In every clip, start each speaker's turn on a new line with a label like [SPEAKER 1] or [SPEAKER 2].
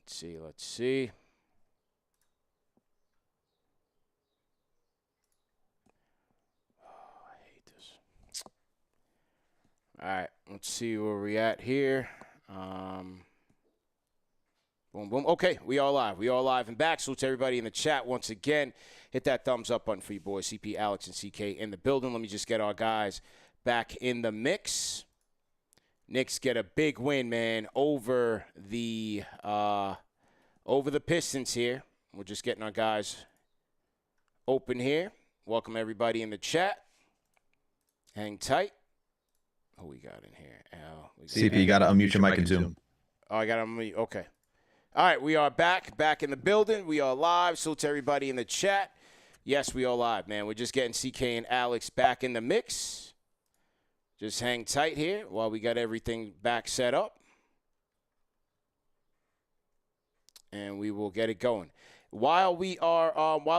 [SPEAKER 1] Let's see. Oh, I hate this. All right, let's see where we at here. Boom, boom. Okay, we are live. We are live and back. Salute to everybody in the chat once again. Hit that thumbs up button for you boys. CP, Alex, and CK in the building. Let me just get our guys back in the mix. Knicks get a big win, man, over the Pistons here. We're just getting our guys open here. Welcome everybody in the chat. Hang tight. Who we got in here? Al.
[SPEAKER 2] CP, you got to unmute your mic and Zoom.
[SPEAKER 1] Oh, I got to unmute. Okay. All right, we are back in the building. We are live. Salute to everybody in the chat. Yes, we are live, man. We're just getting CK and Alex back in the mix. Just hang tight here while we got everything back set up. And we will get it going. While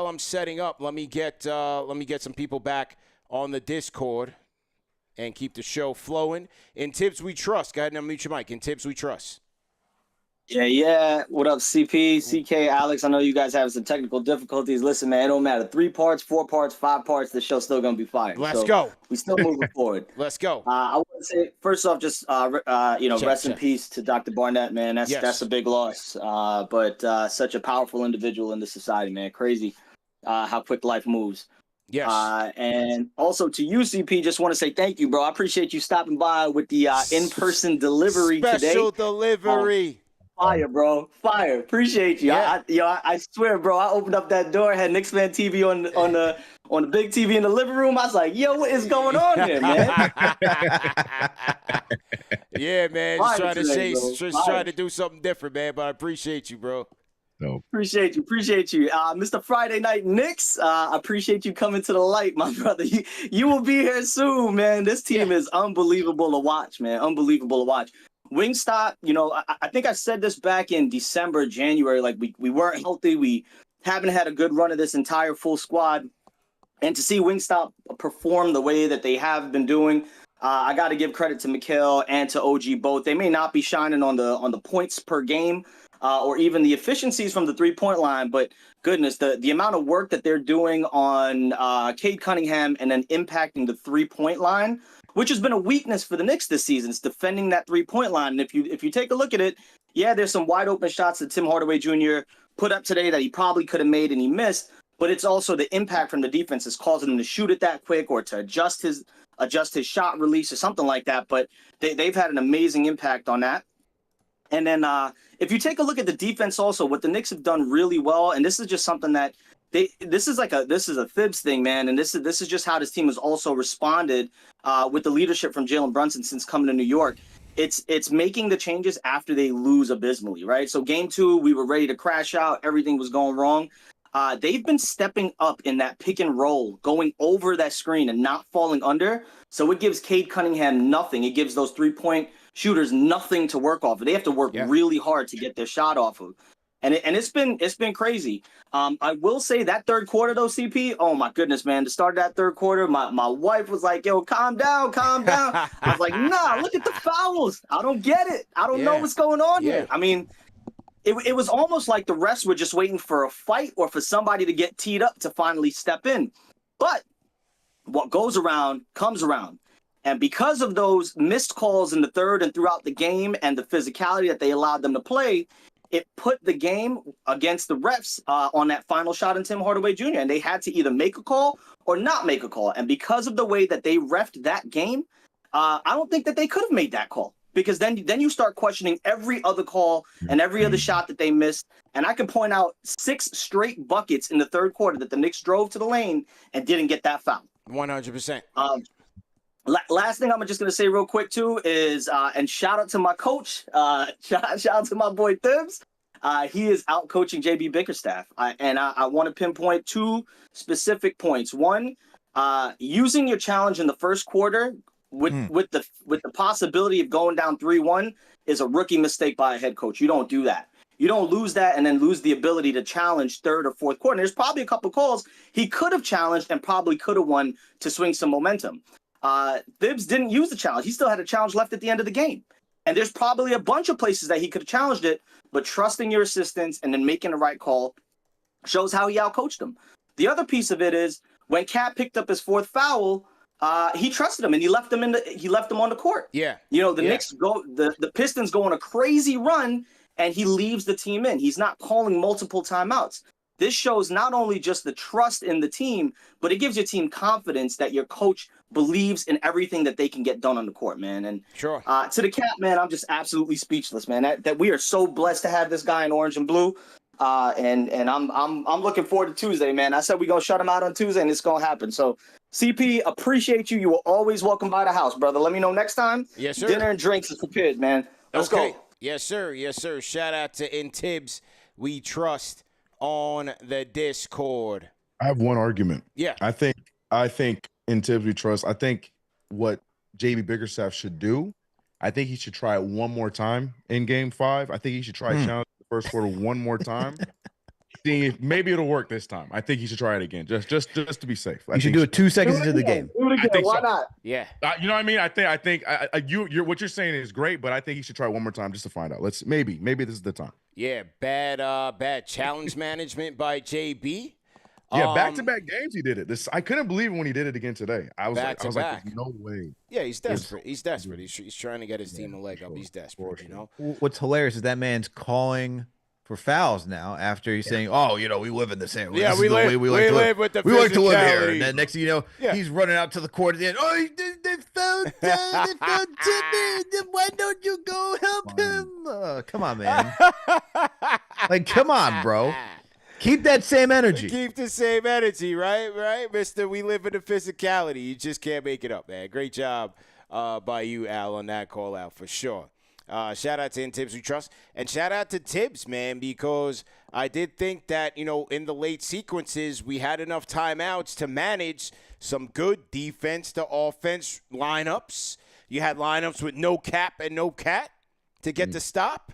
[SPEAKER 1] I'm setting up, let me get some people back on the Discord and keep the show flowing. In Tibbs we trust. Go ahead and unmute your mic. In Tibbs we trust.
[SPEAKER 3] Yeah. What up, CP, CK, Alex? I know you guys have some technical difficulties. Listen, man, it don't matter. 3 parts, 4 parts, 5 parts, the show's still gonna be fire.
[SPEAKER 1] Let's go.
[SPEAKER 3] We still moving forward.
[SPEAKER 1] Let's go.
[SPEAKER 3] I want to say first off, just rest in peace to Dr. Barnett, man. That's a big loss. But such a powerful individual in the society, man. Crazy how quick life moves.
[SPEAKER 1] Yes.
[SPEAKER 3] And also to you, CP, just want to say thank you, bro. I appreciate you stopping by with the in-person delivery today.
[SPEAKER 1] Special delivery.
[SPEAKER 3] Fire, bro. Fire. Appreciate you.
[SPEAKER 1] Yeah.
[SPEAKER 3] I swear, bro. I opened up that door, had KnicksFanTV on the big TV in the living room. I was like, yo, what is going on here, man?
[SPEAKER 1] Yeah, man. Just trying to do something different, man. But I appreciate you, bro.
[SPEAKER 2] No.
[SPEAKER 3] Appreciate you. Mr. Friday Night Knicks, appreciate you coming to the light, my brother. You will be here soon, man. This team is unbelievable to watch, man. Unbelievable to watch. Wingstop, I think I said this back in December, January, like we weren't healthy. We haven't had a good run of this entire full squad. And to see Wingstop perform the way that they have been doing, I got to give credit to Mikhail and to OG both. They may not be shining on the points per game or even the efficiencies from the three-point line, but goodness, the amount of work that they're doing on Cade Cunningham and then impacting the three-point line, which has been a weakness for the Knicks this season. It's defending that three-point line. And if you take a look at it, yeah, there's some wide open shots that Tim Hardaway Jr. put up today that he probably could have made and he missed. But it's also the impact from the defense is causing him to shoot it that quick or to adjust his shot release or something like that. But they've had an amazing impact on that. And then if you take a look at the defense also, what the Knicks have done really well, and this is just something that this is a Thibs thing, man, and this is just how this team has also responded with the leadership from Jalen Brunson since coming to New York. It's making the changes after they lose abysmally, right? So game 2, we were ready to crash out. Everything was going wrong. They've been stepping up in that pick and roll, going over that screen and not falling under. So it gives Cade Cunningham nothing. It gives those three-point shooters nothing to work off of. They have to work really hard to get their shot off of. And it's been crazy. I will say that third quarter though, CP. Oh my goodness, man! To start that third quarter, my wife was like, "Yo, calm down." I was like, "Nah, look at the fouls. I don't get it. I don't know what's going on here." I mean, it was almost like the refs were just waiting for a fight or for somebody to get teed up to finally step in. But what goes around comes around. And because of those missed calls in the third and throughout the game and the physicality that they allowed them to play, it put the game against the refs on that final shot in Tim Hardaway Jr. And they had to either make a call or not make a call. And because of the way that they reffed that game, I don't think that they could have made that call. Because then you start questioning every other call and every other shot that they missed. And I can point out 6 straight buckets in the third quarter that the Knicks drove to the lane and didn't get that foul.
[SPEAKER 1] 100%.
[SPEAKER 3] Last thing I'm just going to say real quick, too, is and shout out to my coach. Shout out to my boy Thibs. He is out coaching JB Bickerstaff. I want to pinpoint 2 specific points. One, using your challenge in the first quarter with the possibility of going down 3-1 is a rookie mistake by a head coach. You don't do that. You don't lose that and then lose the ability to challenge third or fourth quarter. And there's probably a couple calls he could have challenged and probably could have won to swing some momentum. Thibs didn't use the challenge. He still had a challenge left at the end of the game. And there's probably a bunch of places that he could have challenged it, but trusting your assistants and then making the right call shows how he outcoached them. The other piece of it is when Cat picked up his fourth foul, he trusted him and he left him on the court.
[SPEAKER 1] Yeah.
[SPEAKER 3] You know, the Knicks the Pistons go on a crazy run and he leaves the team in. He's not calling multiple timeouts. This shows not only just the trust in the team, but it gives your team confidence that your coach believes in everything that they can get done on the court, man. And
[SPEAKER 1] Sure.
[SPEAKER 3] To the Cat, man, I'm just absolutely speechless, man. That we are so blessed to have this guy in orange and blue. And I'm looking forward to Tuesday, man. I said we're gonna shut him out on Tuesday, and it's gonna happen. So, CP, appreciate you. You were always welcome by the house, brother. Let me know next time.
[SPEAKER 1] Yes, sir.
[SPEAKER 3] Dinner and drinks is prepared, man. Let's go.
[SPEAKER 1] Yes, sir. Yes, sir. Shout out to In Tibbs. We trust on the Discord.
[SPEAKER 4] I have one argument.
[SPEAKER 1] Yeah.
[SPEAKER 4] I think in Tibbs we trust. I think what JB Bickerstaff should do, I think he should try it one more time in Game 5. I think he should try challenge the first quarter one more time. Seeing if maybe it'll work this time. I think he should try it again, just to be safe.
[SPEAKER 2] You should do it 2 seconds into the game.
[SPEAKER 3] Do it again. Why not?
[SPEAKER 1] Yeah.
[SPEAKER 4] You know what I mean? I think you're what you're saying is great, but I think he should try one more time just to find out. Maybe this is the time.
[SPEAKER 1] Yeah. Bad challenge management by JB.
[SPEAKER 4] Yeah, back-to-back games he did it. I couldn't believe it when he did it again today. I was like, there's no way.
[SPEAKER 1] Yeah, he's desperate. He's desperate. He's trying to get his team a leg up. He's desperate, you know?
[SPEAKER 2] What's hilarious is that man's calling for fouls now after he's saying, "Oh, you know, we live in the same.
[SPEAKER 1] Yeah,
[SPEAKER 2] we like to live here." And then next thing you know, he's running out to the court at the end. Oh, they found Timmy. Why don't you go help him? Come on, man. Like, come on, bro. Keep that same energy.
[SPEAKER 1] Keep the same energy, right, Mister? We live in the physicality. You just can't make it up, man. Great job by you, Al, on that call out for sure. Shout out to In Tibbs We Trust. And shout out to Tibbs, man, because I did think that, you know, in the late sequences, we had enough timeouts to manage some good defense to offense lineups. You had lineups with no Cap and no Cat to get the stop,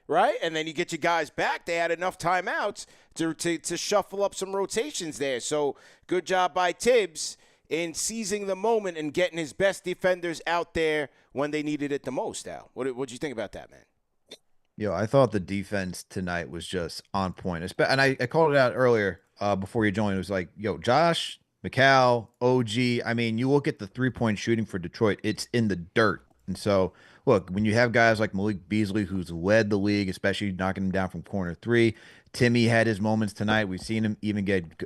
[SPEAKER 1] right? And then you get your guys back. They had enough timeouts to shuffle up some rotations there. So good job by Tibbs in seizing the moment and getting his best defenders out there when they needed it the most, Al. What'd you think about that, man?
[SPEAKER 2] Yo, I thought the defense tonight was just on point. And I called it out earlier before you joined. It was like, yo, Josh, McCall, OG. I mean, you look at the three-point shooting for Detroit, it's in the dirt. And so, look, when you have guys like Malik Beasley, who's led the league, especially knocking him down from corner three, Timmy had his moments tonight. We've seen him even get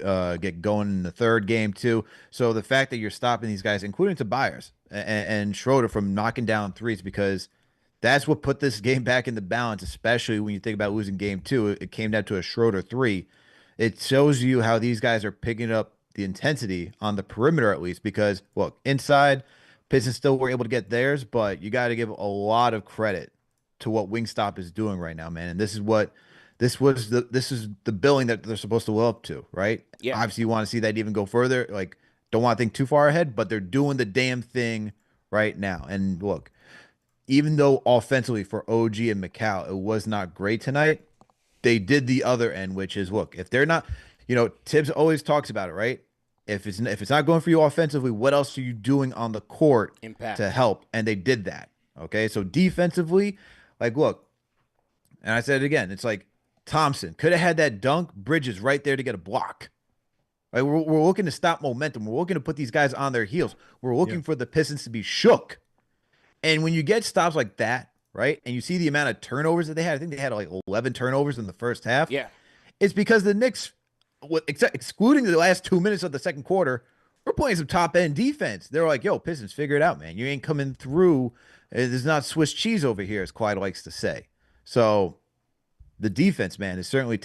[SPEAKER 2] going in the third game too. So the fact that you're stopping these guys, including Tobias and Schroeder, from knocking down threes, because that's what put this game back in the balance, especially when you think about losing game 2. It came down to a Schroeder 3. It shows you how these guys are picking up the intensity on the perimeter, at least, because, look, inside, Pistons still were able to get theirs, but you got to give a lot of credit to what Wingstop is doing right now, man. And this is the billing that they're supposed to live up to, right?
[SPEAKER 1] Yeah.
[SPEAKER 2] Obviously, you want to see that even go further. Like, don't want to think too far ahead, but they're doing the damn thing right now. And look, even though offensively for OG and McCall, it was not great tonight, they did the other end, which is, look, if they're not, you know, Tibbs always talks about it, right? If it's not going for you offensively, what else are you doing on the court to help? And they did that. Okay, so defensively, like, look, and I said it again, it's like Thompson could have had that dunk, Bridges right there to get a block. Like, we're looking to stop momentum. We're looking to put these guys on their heels. We're looking for the Pistons to be shook. And when you get stops like that, right, and you see the amount of turnovers that they had, I think they had like 11 turnovers in the first half.
[SPEAKER 1] Yeah,
[SPEAKER 2] it's because the Knicks, excluding the last 2 minutes of the second quarter, we're playing some top-end defense. They're like, yo, Pistons, figure it out, man. You ain't coming through. There's not Swiss cheese over here, as Clyde likes to say. So the defense, man, has certainly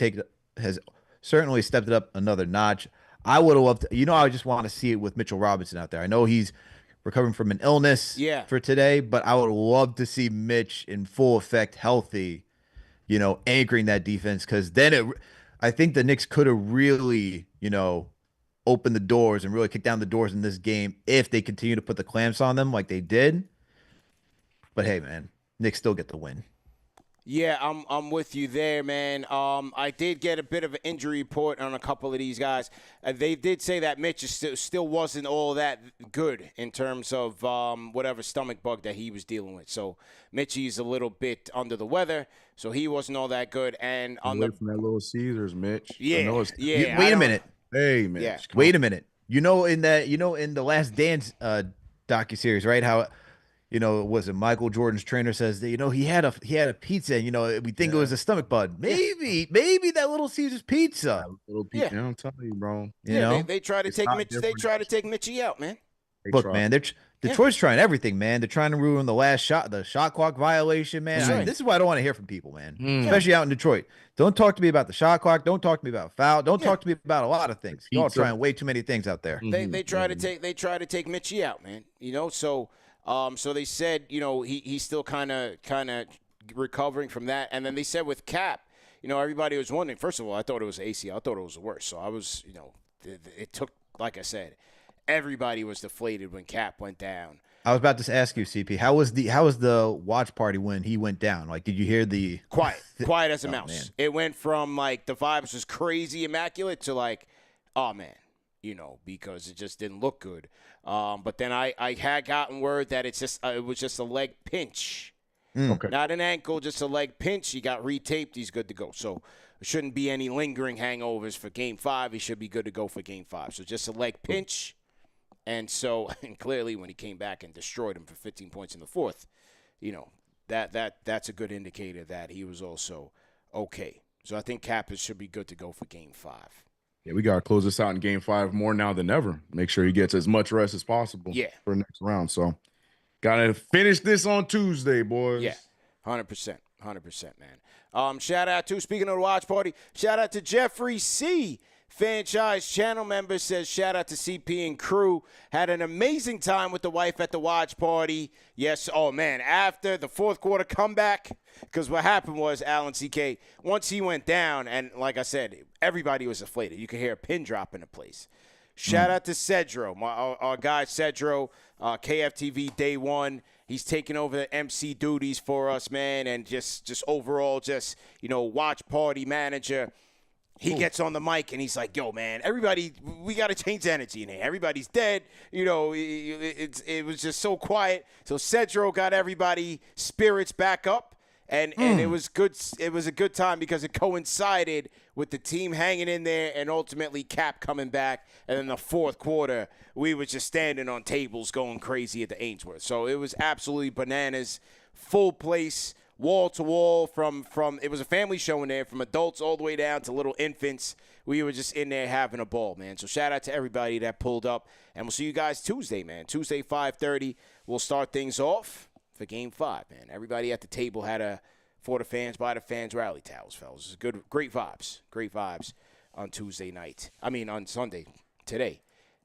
[SPEAKER 2] stepped it up another notch. I would have loved to, I just want to see it with Mitchell Robinson out there. I know he's recovering from an illness for today, but I would love to see Mitch in full effect, healthy, anchoring that defense, because then I think the Knicks could have really, opened the doors and really kicked down the doors in this game if they continue to put the clamps on them like they did. But hey, man, Knicks still get the win.
[SPEAKER 1] Yeah, I'm with you there, man. I did get a bit of an injury report on a couple of these guys. They did say that Mitch still wasn't all that good in terms of whatever stomach bug that he was dealing with. So Mitchie's a little bit under the weather, so he wasn't all that good. And on
[SPEAKER 4] Away from that Little Caesars, Mitch. I know it's
[SPEAKER 2] Wait a minute.
[SPEAKER 4] Hey, Mitch.
[SPEAKER 1] Yeah.
[SPEAKER 2] Wait a minute. In the Last Dance docuseries, right? How was it Michael Jordan's trainer says that he had a pizza and we think it was a stomach bug. Maybe that Little Caesars pizza.
[SPEAKER 4] Little pizza. I'm telling you, bro.
[SPEAKER 1] They try to take Mitch. They try to take Mitchie out, man.
[SPEAKER 2] Look, man, Detroit's trying everything, man. They're trying to ruin the shot clock violation, man. This is why I don't want to hear from people, man. Especially out in Detroit. Don't talk to me about the shot clock. Don't talk to me about foul. Don't talk to me about a lot of things. Y'all trying way too many things out there.
[SPEAKER 1] They try to take Mitchie out, man. So they said, he's still kind of recovering from that. And then they said with Cap, everybody was wondering. First of all, I thought it was ACL. I thought it was the worst. So I was, it took, like I said, everybody was deflated when Cap went down.
[SPEAKER 2] I was about to ask you, CP, how was the watch party when he went down? Like, did you hear the
[SPEAKER 1] quiet as a mouse?
[SPEAKER 2] Man.
[SPEAKER 1] It went from like the vibes was crazy immaculate to like, oh man, because it just didn't look good. But then I had gotten word that it was just a leg pinch.
[SPEAKER 4] Okay.
[SPEAKER 1] Not an ankle, just a leg pinch. He got retaped. He's good to go. So there shouldn't be any lingering hangovers for Game 5. He should be good to go for Game 5. So just a leg pinch. And clearly when he came back and destroyed him for 15 points in the fourth, that's a good indicator that he was also okay. So I think Cap should be good to go for Game 5.
[SPEAKER 4] Yeah, we got to close this out in Game 5 more now than ever. Make sure he gets as much rest as possible for the next round. So got to finish this on Tuesday, boys.
[SPEAKER 1] Yeah, 100%, man. Shout out to, speaking of the watch party, shout out to Jeffrey C., franchise channel member, says shout out to CP and crew. Had an amazing time with the wife at the watch party. Yes, oh man, after the fourth quarter comeback, because what happened was, Alan CK, once he went down, and like I said, everybody was deflated. You could hear a pin drop in the place. Shout out to Cedro, our guy Cedro, KFTV Day 1. He's taking over the MC duties for us, man, and just overall, watch party manager. He gets on the mic and he's like, yo, man, everybody, we got to change the energy in here. Everybody's dead. It was just so quiet. So Cedro got everybody spirits back up. And it was good. It was a good time because it coincided with the team hanging in there and ultimately Cap coming back. And in the fourth quarter, we were just standing on tables going crazy at the Ainsworth. So it was absolutely bananas, full place. Wall to wall from it was a family show in there, from adults all the way down to little infants. We were just in there having a ball, man. So shout out to everybody that pulled up, and we'll see you guys Tuesday, man. Tuesday 5:30, we'll start things off for Game 5, man. Everybody at the table had a for the fans, by the fans rally towels, fellas. Great vibes on Tuesday night. On Sunday today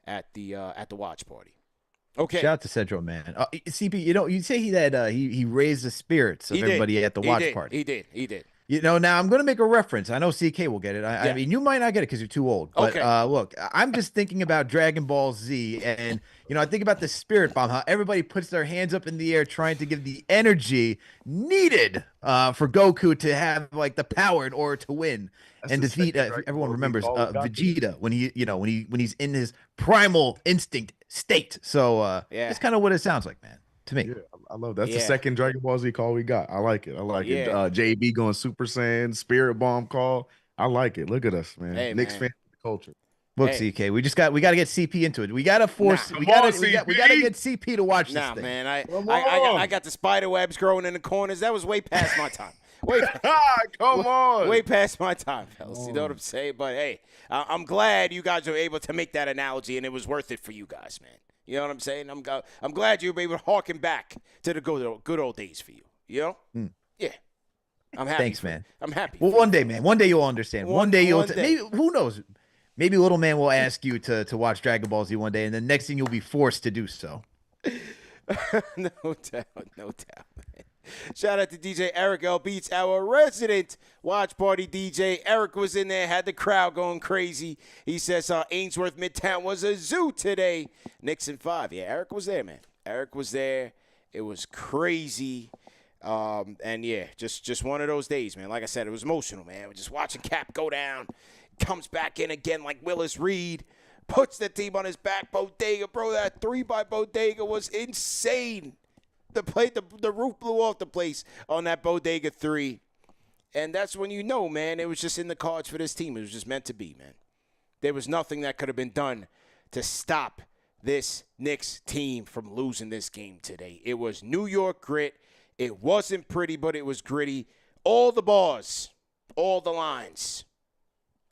[SPEAKER 1] at the watch party. Okay.
[SPEAKER 2] Shout out to Cedro, man. CP, you say he raised the spirits of everybody at the watch party.
[SPEAKER 1] He did.
[SPEAKER 2] Now I'm going to make a reference. I know CK will get it. I mean, you might not get it because you're too old. But look, I'm just thinking about Dragon Ball Z, and I think about the spirit bomb. How everybody puts their hands up in the air, trying to give the energy needed for Goku to have like the power in order to win and defeat. Everyone remembers Vegeta when he's in his primal instinct state. So it's kind of what it sounds like, man. To me.
[SPEAKER 4] Yeah, I love that. That's the second Dragon Ball Z call we got. I like it. It. JB going Super Saiyan, Spirit Bomb call. I like it. Look at us, man.
[SPEAKER 1] Hey,
[SPEAKER 4] Knicks
[SPEAKER 1] man.
[SPEAKER 4] fan culture.
[SPEAKER 2] Look, CK, we got to get CP into it. We got to force. We got to get CP to watch this thing.
[SPEAKER 1] Man, I got the spider webs growing in the corners. That was way past my time.
[SPEAKER 4] Come on.
[SPEAKER 1] Way past my time, fellas. You know what I'm saying? But hey, I'm glad you guys were able to make that analogy, and it was worth it for you guys, man. You know what I'm saying? I'm glad you were able to harken back to the good old days for you. You know? Yeah. I'm happy.
[SPEAKER 2] Thanks, man.
[SPEAKER 1] I'm happy.
[SPEAKER 2] Well, one day, man. One day you'll understand. One day you'll. Maybe, who knows? Maybe little man will ask you to watch Dragon Ball Z one day, and the next thing you'll be forced to do so.
[SPEAKER 1] No doubt, man. Shout out to DJ Eric L. Beats, our resident watch party DJ. Eric was in there, had the crowd going crazy. He says Ainsworth Midtown was a zoo today. Knicks in 5. Yeah, Eric was there, man. Eric was there. It was crazy. And yeah, just one of those days, man. Like I said, it was emotional, man. We're just watching Cap go down, comes back in again like Willis Reed, puts the team on his back. Bodega, bro, that 3 by Bodega was insane. The roof blew off the place on that Bodega 3. And that's when you know, man, it was just in the cards for this team. It was just meant to be, man. There was nothing that could have been done to stop this Knicks team from losing this game today. It was New York grit. It wasn't pretty, but it was gritty. All the bars, all the lines.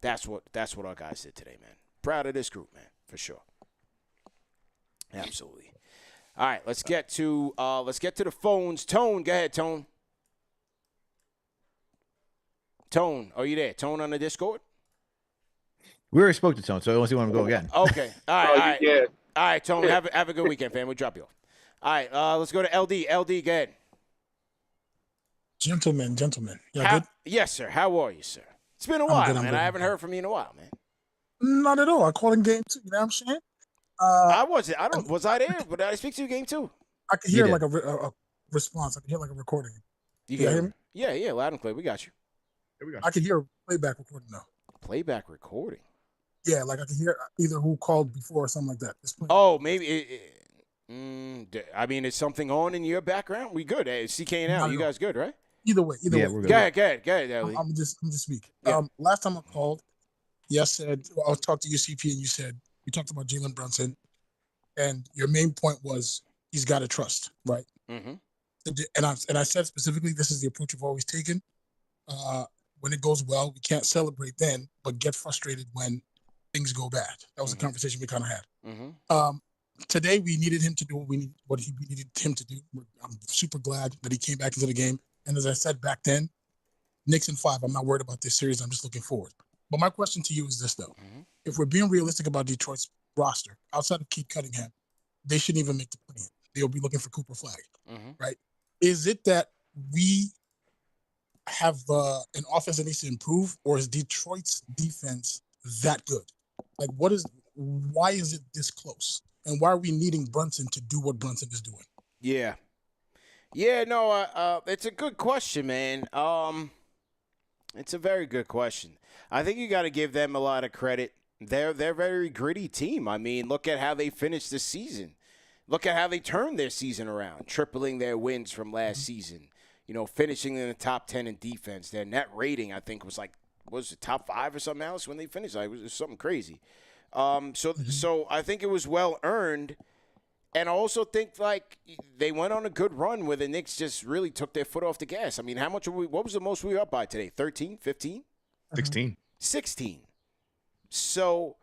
[SPEAKER 1] That's what our guys did today, man. Proud of this group, man, for sure. Absolutely. All right, let's get to the phones. Tone, go ahead, Tone. Tone, are you there? Tone on the Discord?
[SPEAKER 2] We already spoke to Tone, so unless you want to go again.
[SPEAKER 1] Okay. All right. All right.
[SPEAKER 5] Yeah.
[SPEAKER 1] All right, Tone. Have a good weekend, fam. We'll drop you off. All right. Let's go to LD. LD, go ahead.
[SPEAKER 6] Gentlemen. Yeah, good?
[SPEAKER 1] Yes, sir. How are you, sir? It's been a
[SPEAKER 6] I'm
[SPEAKER 1] while,
[SPEAKER 6] good,
[SPEAKER 1] man. I haven't heard from you in a while, man.
[SPEAKER 6] Not at all. I called in game 2. You know what I'm saying?
[SPEAKER 1] Was I there? But did I speak to you game 2?
[SPEAKER 6] I could hear like a response. I could hear like a recording.
[SPEAKER 1] You
[SPEAKER 6] can hear me?
[SPEAKER 1] Yeah, loud and clear. We got you.
[SPEAKER 4] Here we go.
[SPEAKER 6] I could hear a playback recording though.
[SPEAKER 1] Playback recording?
[SPEAKER 6] Yeah, like I could hear either who called before or something like that.
[SPEAKER 1] Oh, maybe. I mean, is something on in your background? We good? Hey, CK and Al, you guys good, right?
[SPEAKER 6] Either way.
[SPEAKER 2] We're good.
[SPEAKER 1] Go ahead, LD.
[SPEAKER 6] I'm just speak.
[SPEAKER 1] Yeah.
[SPEAKER 6] Last time I called, I talked to UCP and you said you talked about Jalen Brunson, and your main point was he's got to trust, right?
[SPEAKER 1] Mm-hmm.
[SPEAKER 6] And I said specifically, this is the approach we've always taken. When it goes well, we can't celebrate then, but get frustrated when things go bad. That was the conversation we kind of had.
[SPEAKER 1] Mm-hmm.
[SPEAKER 6] Today, we needed him to do what we needed him to do. I'm super glad that he came back into the game. And as I said back then, Knicks in 5. I'm not worried about this series. I'm just looking forward. But my question to you is this, though.
[SPEAKER 1] Mm-hmm.
[SPEAKER 6] If we're being realistic about Detroit's roster, outside of Keith Cunningham, they shouldn't even make the play-in. They'll be looking for Cooper Flag, right? Is it that we have an offense that needs to improve, or is Detroit's defense that good? Like, why is it this close? And why are we needing Brunson to do what Brunson is doing?
[SPEAKER 1] Yeah. Yeah, no, it's a good question, man. It's a very good question. I think you got to give them a lot of credit. They're a very gritty team. I mean, look at how they finished the season. Look at how they turned their season around, tripling their wins from last season. You know, finishing in the top 10 in defense. Their net rating, I think, was it top 5 or something else when they finished? It was something crazy. So I think it was well earned. And I also think, like, they went on a good run where the Knicks just really took their foot off the gas. I mean, what was the most we were up by today? 13, 15?
[SPEAKER 4] 16.
[SPEAKER 1] 16. So,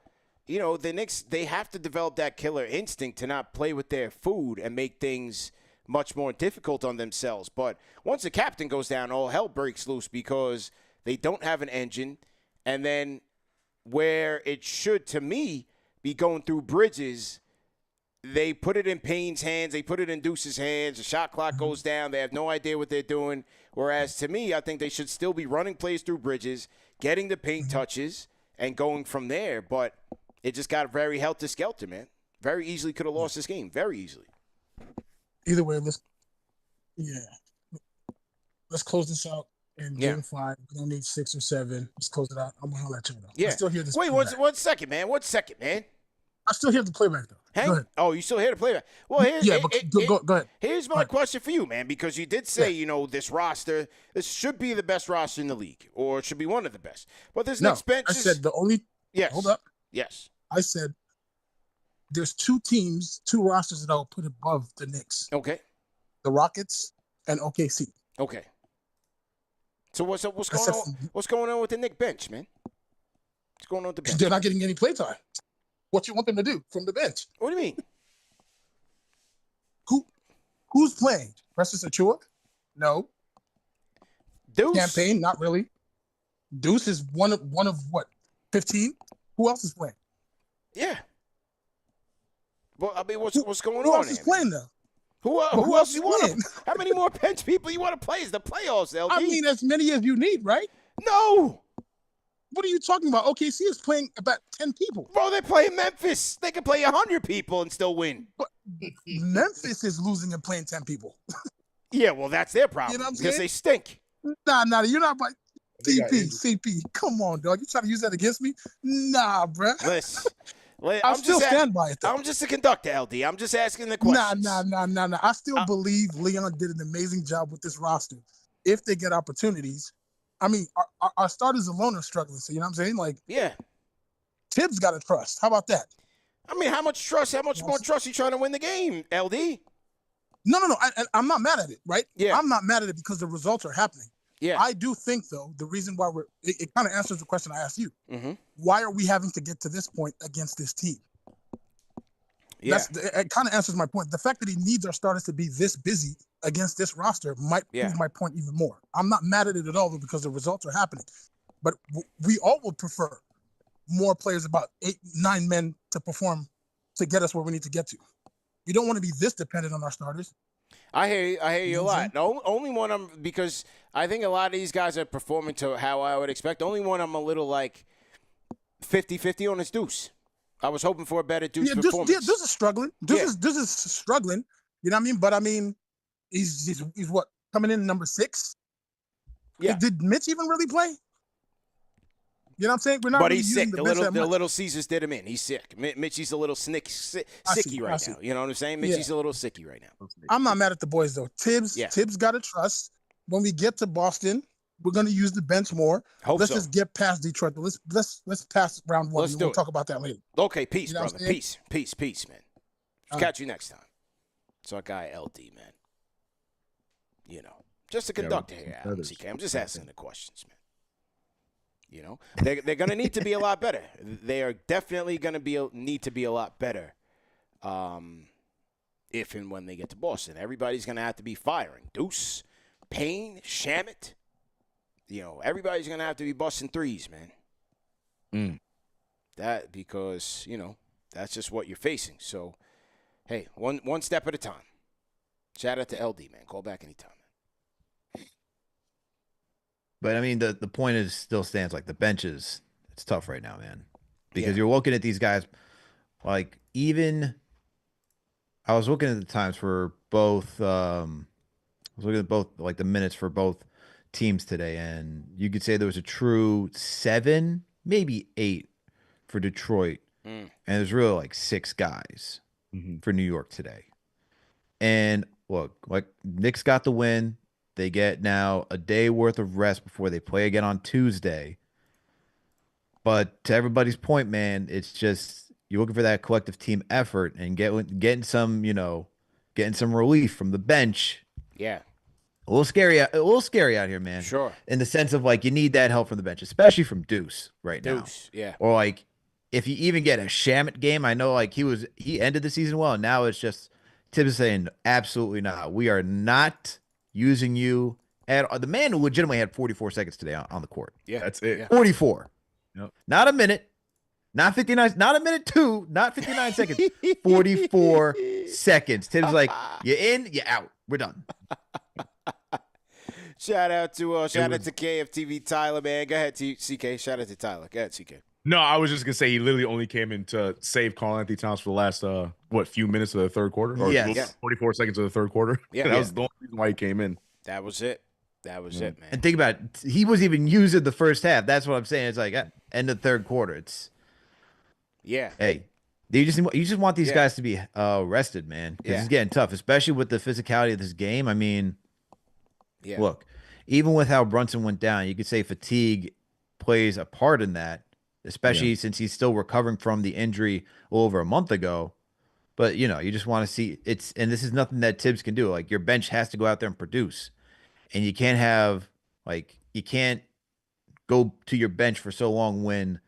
[SPEAKER 1] you know, the Knicks, they have to develop that killer instinct to not play with their food and make things much more difficult on themselves. But once the captain goes down, all hell breaks loose because they don't have an engine. And then where it should, to me, be going through Bridges, they put it in Payne's hands. They put it in Deuce's hands. The shot clock goes down. They have no idea what they're doing. Whereas, to me, I think they should still be running plays through Bridges, getting the paint touches, and going from there. But it just got very helter-skelter, man. Very easily could have lost this game. Very easily.
[SPEAKER 6] Either way, let's close this out in game 5. We don't need 6 or 7. Let's close it out. I'm going to let you know.
[SPEAKER 1] Yeah.
[SPEAKER 6] I still hear this.
[SPEAKER 1] Wait, one second, man. 1 second, man.
[SPEAKER 6] I still hear the playback, though.
[SPEAKER 1] Go ahead. Oh, you still hear the playback? Well,
[SPEAKER 6] go ahead.
[SPEAKER 1] Here's my question for you, man, because you did say, you know, this roster, this should be the best roster in the league, or it should be one of the best. But this next bench
[SPEAKER 6] I said the only –
[SPEAKER 1] yes.
[SPEAKER 6] Hold up.
[SPEAKER 1] Yes.
[SPEAKER 6] I said there's 2 rosters that I will put above the Knicks.
[SPEAKER 1] Okay.
[SPEAKER 6] The Rockets and OKC.
[SPEAKER 1] Okay. So what's going on with the Knicks bench, man? What's going on with the bench?
[SPEAKER 6] They're not getting any playtime. What you want them to do from the bench?
[SPEAKER 1] What do you mean?
[SPEAKER 6] Who's playing? Preston Achua? No.
[SPEAKER 1] Deuce?
[SPEAKER 6] Campaign? Not really. Deuce is one of what? 15? Who else is playing?
[SPEAKER 1] Yeah. Well, I mean, what's going on?
[SPEAKER 6] Who else is playing though?
[SPEAKER 1] Who else you want? How many more bench people you want to play? It's the playoffs, LD.
[SPEAKER 6] I mean, as many as you need, right?
[SPEAKER 1] No.
[SPEAKER 6] What are you talking about? OKC is playing about 10 people.
[SPEAKER 1] Bro, they're playing Memphis. They can play 100 people and still win.
[SPEAKER 6] But Memphis is losing and playing 10 people.
[SPEAKER 1] Yeah, well, that's their problem
[SPEAKER 6] You know what I'm
[SPEAKER 1] because
[SPEAKER 6] saying?
[SPEAKER 1] they stink.
[SPEAKER 6] Nah, you're not by
[SPEAKER 4] They got injured.
[SPEAKER 6] CP. Come on, dog. You trying to use that against me? Nah, bruh.
[SPEAKER 1] Listen,
[SPEAKER 6] I'll still stand by it, though.
[SPEAKER 1] I'm just a conductor, LD. I'm just asking the
[SPEAKER 6] Nah.
[SPEAKER 1] questions.
[SPEAKER 6] I still believe Leon did an amazing job with this roster. If they get opportunities, I mean, our starters alone are struggling. So you know what I'm saying? Like,
[SPEAKER 1] Yeah.
[SPEAKER 6] Tibbs got to trust. How about that?
[SPEAKER 1] I mean, how much more trust you trying to win the game, LD?
[SPEAKER 6] No. I'm not mad at it, right?
[SPEAKER 1] Yeah.
[SPEAKER 6] I'm not mad at it because the results are happening.
[SPEAKER 1] Yeah.
[SPEAKER 6] I do think, though, the reason why it kind of answers the question I asked you.
[SPEAKER 1] Mm-hmm.
[SPEAKER 6] Why are we having to get to this point against this team?
[SPEAKER 1] Yeah.
[SPEAKER 6] It kind of answers my point. The fact that he needs our starters to be this busy against this roster might prove my point even more. I'm not mad at it at all, though, because the results are happening. But we all would prefer more players, about 8, 9 men to perform to get us where we need to get to. We don't want to be this dependent on our starters.
[SPEAKER 1] I hear you a lot. No, only one because I think a lot of these guys are performing to how I would expect. Only one I'm a little like 50-50 on is Deuce. I was hoping for a better Deuce performance.
[SPEAKER 6] Deuce is struggling. Deuce is struggling. You know what I mean? But I mean, he's what, coming in number 6?
[SPEAKER 1] Yeah.
[SPEAKER 6] Did Mitch even really play? You know what I'm saying? We're not.
[SPEAKER 1] But
[SPEAKER 6] really
[SPEAKER 1] he's
[SPEAKER 6] using
[SPEAKER 1] sick. The little Caesars did him in. He's sick. Mitchie's a little sicky right now. You know what I'm saying? Mitchie's a little sicky right now.
[SPEAKER 6] I'm not mad at the boys though. Tibbs got to trust. When we get to Boston, we're going to use the bench more. Let's just get past Detroit. But let's pass round 1. We'll talk about that later.
[SPEAKER 1] Okay, peace,
[SPEAKER 6] You know
[SPEAKER 1] brother. Peace, man. Catch you next time. It's our guy LD, man. You know, just a conductor here, Alex. I'm just asking the questions, man. You know, they're going to need to be a lot better. They are definitely going to need to be a lot better if and when they get to Boston. Everybody's going to have to be firing. Deuce, Payne, Shamet. You know, everybody's going to have to be busting threes, man. That because, you know, that's just what you're facing. So, hey, one step at a time. Shout out to LD, man. Call back anytime.
[SPEAKER 2] But I mean, the point is still stands. Like the benches, it's tough right now, man, because you're looking at these guys. Like even I was looking at the times for both. I was looking at both like the minutes for both teams today, and you could say there was a true 7, maybe 8 for Detroit, and there's really like 6 guys for New York today. And look, like Knicks got the win. They get now a day worth of rest before they play again on Tuesday. But to everybody's point, man, it's just you're looking for that collective team effort and getting some, getting some relief from the bench.
[SPEAKER 1] Yeah.
[SPEAKER 2] A little scary out here, man.
[SPEAKER 1] Sure.
[SPEAKER 2] In the sense of like you need that help from the bench, especially from Deuce now.
[SPEAKER 1] Deuce, yeah.
[SPEAKER 2] Or like if you even get a Shamet game, I know like he ended the season well, and now it's just Tibbs saying absolutely not. We are not using you at the man who legitimately had 44 seconds today on the court.
[SPEAKER 1] Yeah,
[SPEAKER 4] That's it.
[SPEAKER 1] Yeah.
[SPEAKER 2] 44.
[SPEAKER 4] Yep.
[SPEAKER 2] Not a minute. Not 59. Not a minute 2. Not 59 seconds. 44 seconds. Tim's like, you in, you out. We're done.
[SPEAKER 1] Shout out to KFTV Tyler, man. Go ahead, CK. Shout out to Tyler. Go ahead, CK.
[SPEAKER 4] No, I was just gonna say he literally only came in to save Karl Anthony Towns for the last few minutes of the third quarter, or 44 seconds of the third quarter.
[SPEAKER 1] Yeah,
[SPEAKER 4] that was the only reason why he came in.
[SPEAKER 1] That was it. That was it, man.
[SPEAKER 2] And think about it. He was even using the first half. That's what I'm saying. It's like end of the third quarter. It's hey, you just want these guys to be rested, man. Because it's getting tough, especially with the physicality of this game. I mean, look, even with how Brunson went down, you could say fatigue plays a part in that. Especially since he's still recovering from the injury over a month ago. But, you just want to see and this is nothing that Tibbs can do. Like, your bench has to go out there and produce. And you can't you can't go to your bench for so long when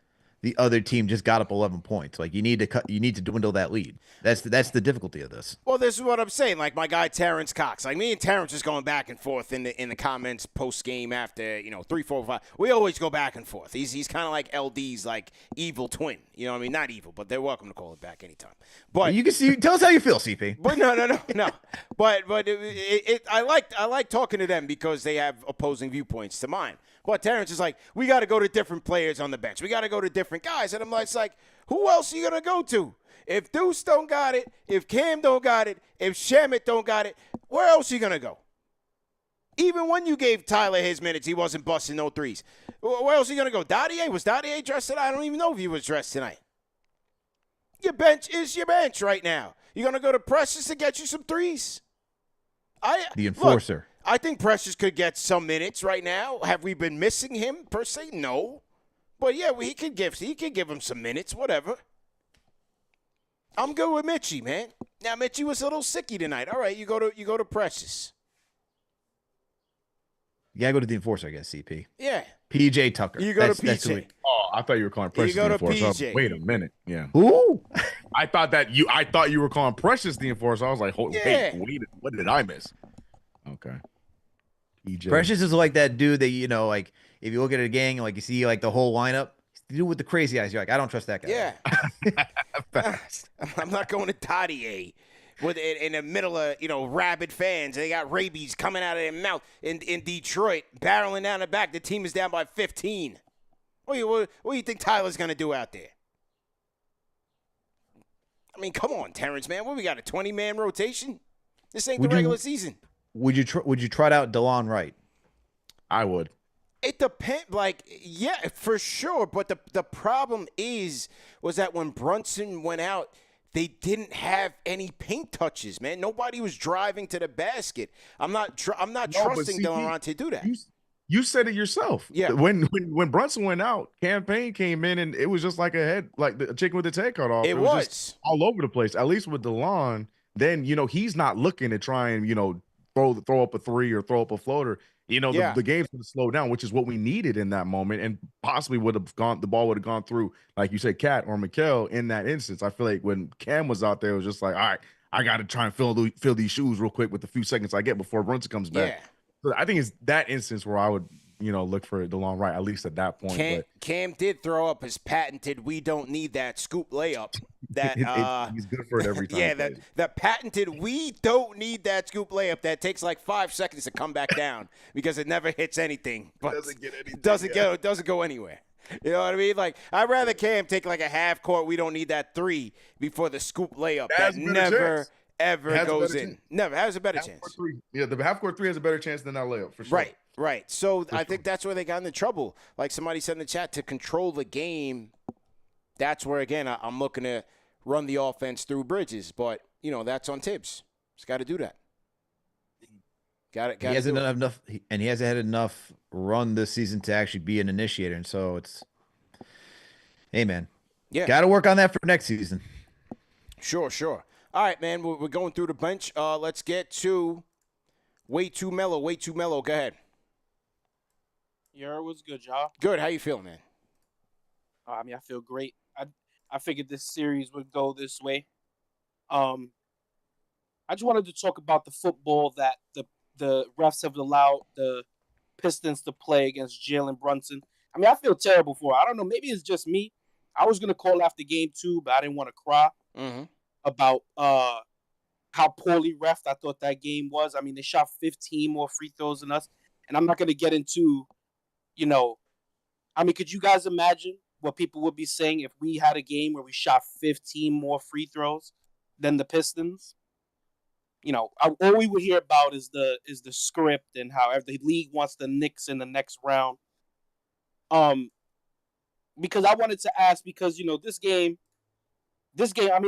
[SPEAKER 2] the other team just got up 11 points. Like, you need to dwindle that lead. That's the difficulty of this.
[SPEAKER 1] Well, this is what I'm saying. Like my guy Terrence Cox. Like me and Terrence is going back and forth in the comments post game after 3, 4, 5. We always go back and forth. He's kind of like LD's like evil twin. You know what I mean? Not evil, but they're welcome to call it back anytime. But
[SPEAKER 2] you can see. Tell us how you feel, CP.
[SPEAKER 1] But no. But I like talking to them because they have opposing viewpoints to mine. But Terrence is like, we got to go to different players on the bench. We got to go to different guys. And I'm like, it's like, who else are you going to go to? If Deuce don't got it, if Cam don't got it, if Shamet don't got it, where else are you going to go? Even when you gave Tyler his minutes, he wasn't busting no threes. Where else are you going to go? Dadier? Was Dadier dressed tonight? I don't even know if he was dressed tonight. Your bench is your bench right now. You're going to go to Precious to get you some threes?
[SPEAKER 2] The enforcer.
[SPEAKER 1] Look, I think Precious could get some minutes right now. Have we been missing him per se? No. But, yeah, he could give him some minutes, whatever. I'm good with Mitchie, man. Now, Mitchie was a little sicky tonight. All right, you go to Precious.
[SPEAKER 2] You gotta go to the enforcer, I guess, CP.
[SPEAKER 1] Yeah.
[SPEAKER 2] PJ Tucker.
[SPEAKER 1] You go to PJ.
[SPEAKER 4] Oh, I thought you were calling Precious
[SPEAKER 1] go
[SPEAKER 4] the
[SPEAKER 1] to
[SPEAKER 4] enforcer.
[SPEAKER 1] PJ.
[SPEAKER 4] Wait a minute. Yeah.
[SPEAKER 2] Who?
[SPEAKER 4] I thought you were calling Precious the enforcer. I was like,
[SPEAKER 1] Yeah.
[SPEAKER 4] wait, what did I miss? Okay. PJ.
[SPEAKER 2] Precious is like that dude that, you know, like, if you look at a gang, like, you see, like, the whole lineup, the dude with the crazy eyes, you're like, I don't trust that guy.
[SPEAKER 1] Yeah. I'm not going to Dadier in the middle of, rabid fans. They got rabies coming out of their mouth in Detroit, barreling down the back. The team is down by 15. What do you think Tyler's going to do out there? I mean, come on, Terrence, man. What, we got a 20-man rotation? This ain't the regular season.
[SPEAKER 2] Would you trot out DeLon Wright?
[SPEAKER 4] I would.
[SPEAKER 1] It depends. Like, yeah, for sure. But the problem was that when Brunson went out, they didn't have any paint touches, man. Nobody was driving to the basket. I'm not trusting DeLon to do that.
[SPEAKER 4] You said it yourself.
[SPEAKER 1] Yeah.
[SPEAKER 4] When Brunson went out, Campaign came in and it was just like a chicken with its head cut off.
[SPEAKER 1] It was
[SPEAKER 4] just all over the place. At least with DeLon, then he's not looking to try and throw up a three or throw up a floater. The game's going to slow down, which is what we needed in that moment, and possibly the ball would have gone through, like you said, Cat or Mikal in that instance. I feel like when Cam was out there, it was just like, all right, I got to try and fill these shoes real quick with the few seconds I get before Brunson comes back.
[SPEAKER 1] Yeah.
[SPEAKER 4] So I think it's that instance where I would, look for DeLon Wright, at least at that point.
[SPEAKER 1] Cam did throw up his patented "we don't need that" scoop layup. That
[SPEAKER 4] he's good for it every time.
[SPEAKER 1] Yeah, the patented "we don't need that" scoop layup that takes like 5 seconds to come back down because it never hits anything. But doesn't go anywhere. You know what I mean? Like, I'd rather Cam take like a half court "we don't need that" three before the scoop layup that never ever goes in. Never has a better chance.
[SPEAKER 4] Yeah, the half court three has a better chance than that layup for sure.
[SPEAKER 1] Right. So I think that's where they got into trouble. Like somebody said in the chat, to control the game, that's where, again, I'm looking to run the offense through Bridges. But, that's on Tibbs. He's got to do that. Got it.
[SPEAKER 2] He hasn't done enough, and he hasn't had enough run this season to actually be an initiator. And so it's, hey, man.
[SPEAKER 1] Yeah.
[SPEAKER 2] Got to work on that for next season.
[SPEAKER 1] Sure. All right, man, we're going through the bench. Let's get to Way Too Mellow. Go ahead.
[SPEAKER 5] Your was good, y'all.
[SPEAKER 1] Good. How you feeling, man?
[SPEAKER 5] I feel great. I figured this series would go this way. I just wanted to talk about the football that the refs have allowed the Pistons to play against Jalen Brunson. I feel terrible for it. I don't know. Maybe it's just me. I was going to call after game 2, but I didn't want to cry about how poorly refed I thought that game was. They shot 15 more free throws than us. And I'm not going to get into, could you guys imagine what people would be saying if we had a game where we shot 15 more free throws than the Pistons? All we would hear about is the script and how the league wants the Knicks in the next round. Because I wanted to ask, because, this game, they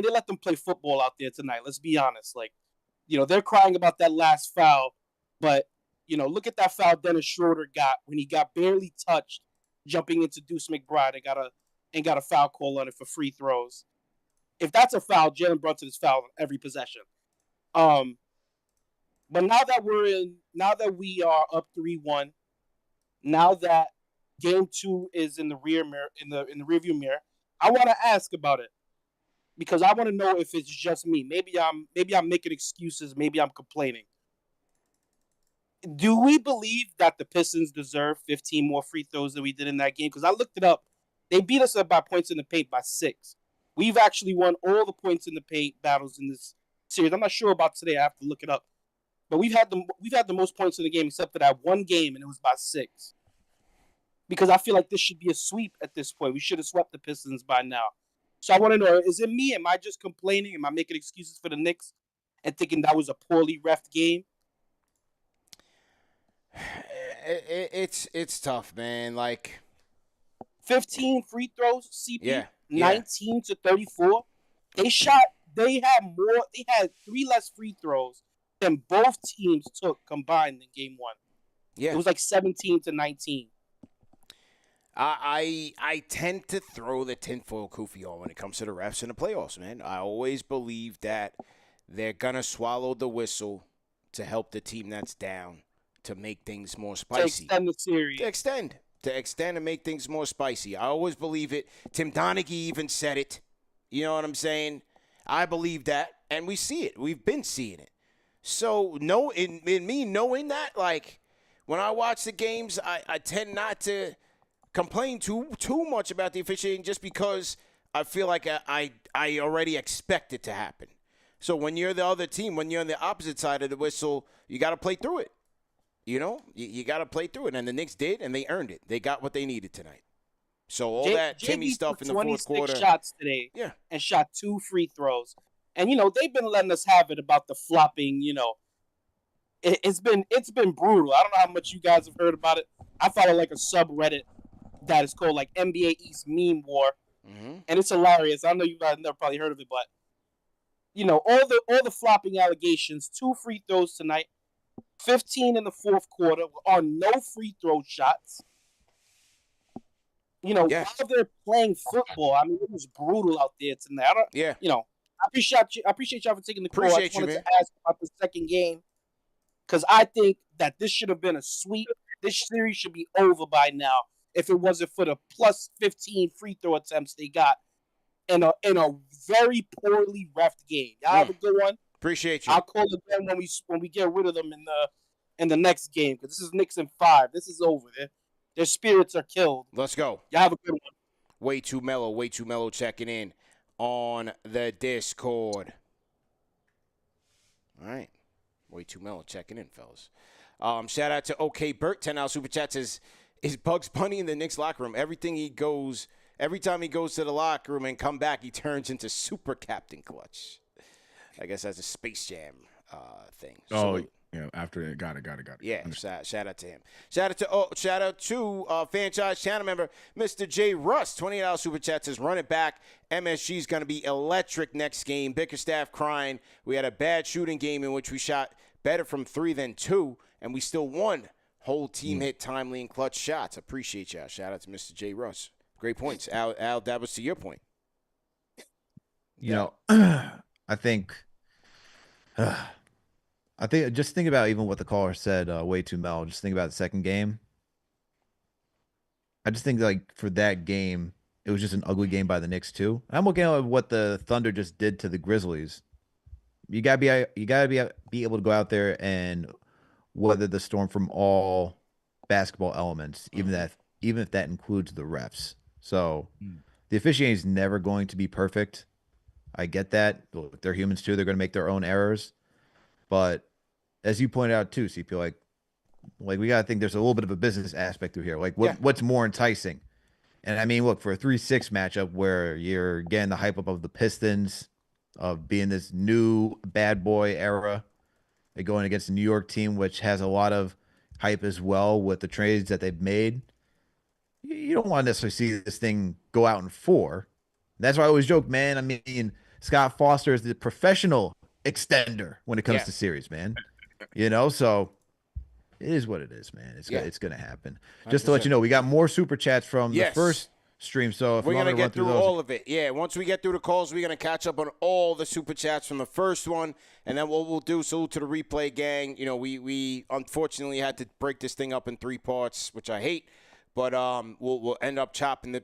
[SPEAKER 5] let them play football out there tonight. Let's be honest. Like, they're crying about that last foul, but, look at that foul Dennis Schroeder got when he got barely touched jumping into Deuce McBride and got a foul call on it for free throws. If that's a foul, Jalen Brunson is fouled every possession. But now that we are up 3-1, now that game 2 is in the rear mirror, in the rearview mirror, I want to ask about it. Because I want to know if it's just me. Maybe I'm making excuses. Maybe I'm complaining. Do we believe that the Pistons deserve 15 more free throws than we did in that game? Because I looked it up. They beat us by points in the paint by 6. We've actually won all the points in the paint battles in this series. I'm not sure about today. I have to look it up. But we've had the most points in the game except for that one game, and it was by 6. Because I feel like this should be a sweep at this point. We should have swept the Pistons by now. So I want to know, is it me? Am I just complaining? Am I making excuses for the Knicks and thinking that was a poorly reffed game?
[SPEAKER 1] It's tough, man. Like
[SPEAKER 5] 15 free throws, CP,
[SPEAKER 1] yeah,
[SPEAKER 5] 19 to 34. They had 3 less free throws than both teams took combined in game 1.
[SPEAKER 1] yeah.
[SPEAKER 5] It was like 17 to 19.
[SPEAKER 1] I tend to throw the tinfoil kufi on when it comes to the refs in the playoffs, man. I always believe that they're gonna swallow the whistle to help the team that's down to make things more spicy.
[SPEAKER 5] To extend the series.
[SPEAKER 1] To extend and make things more spicy. I always believe it. Tim Donaghy even said it. You know what I'm saying? I believe that, and we see it. We've been seeing it. So, no, in me knowing that, like, when I watch the games, I tend not to complain too much about the officiating just because I feel like I already expect it to happen. So when you're the other team, when you're on the opposite side of the whistle, you got to play through it. You know, you got to play through it, and the Knicks did, and they earned it. They got what they needed tonight. So all that Timmy stuff in the fourth quarter.
[SPEAKER 5] 26 shots today, and shot 2 free throws. And they've been letting us have it about the flopping. It's been brutal. I don't know how much you guys have heard about it. I follow like a subreddit that is called like NBA East Meme War, and it's hilarious. I know you guys never probably heard of it, but all the flopping allegations. 2 free throws tonight, 15 in the fourth quarter on no free throw shots. While they're playing football, I mean, it was brutal out there tonight. I appreciate y'all for taking the call. I just wanted to ask about the second game because I think that this should have been a sweep. This series should be over by now if it wasn't for the plus 15 free throw attempts they got in a very poorly refed game. Y'all have a good one.
[SPEAKER 1] Appreciate you.
[SPEAKER 5] I'll call again when we get rid of them in the next game because this is Knicks in 5. This is over. Their spirits are killed.
[SPEAKER 1] Let's go.
[SPEAKER 5] Y'all have a good one.
[SPEAKER 1] Way too mellow checking in on the Discord. All right. Way too mellow checking in, fellas. Shout out to OK Bert, $10 super chat says, is Bugs Bunny in the Knicks locker room? Every time he goes to the locker room and come back, he turns into Super Captain Clutch. I guess that's a Space Jam thing.
[SPEAKER 4] Oh, yeah. After it, got it.
[SPEAKER 1] Yeah. Shout out to him. Shout out to franchise channel member Mr. J Russ, $20 super chat says, run it back. MSG is going to be electric next game. Bickerstaff crying. We had a bad shooting game in which we shot better from 3 than 2, and we still won. Whole team hit timely and clutch shots. Appreciate y'all. Shout out to Mr. J Russ. Great points. Al, that was to your point.
[SPEAKER 2] I think just think about even what the caller said, way too mellow. Just think about the second game. I just think like for that game, it was just an ugly game by the Knicks too. I'm looking at what the Thunder just did to the Grizzlies. You gotta be able to go out there and weather the storm from all basketball elements, even if that includes the refs. So the officiating is never going to be perfect. I get that. They're humans too. They're going to make their own errors. But as you pointed out too, CP, like we got to think there's a little bit of a business aspect to here. Like what's more enticing? And I mean, look, for a 3-6 matchup where you're getting the hype up of the Pistons, of being this new bad boy era, they're going against the New York team, which has a lot of hype as well with the trades that they've made. You don't want to necessarily see this thing go out in 4. That's why I always joke, man. I mean, Scott Foster is the professional extender when it comes to series, man. So it is what it is, man. It's going to happen. 100%. Just to let you know, we got more super chats from the first stream. So if
[SPEAKER 1] we're going to get through
[SPEAKER 2] those,
[SPEAKER 1] all of it. Yeah, once we get through the calls, we're going to catch up on all the super chats from the first one. And then what we'll do, salute to the replay gang. We unfortunately had to break this thing up in 3 parts, which I hate. But we'll end up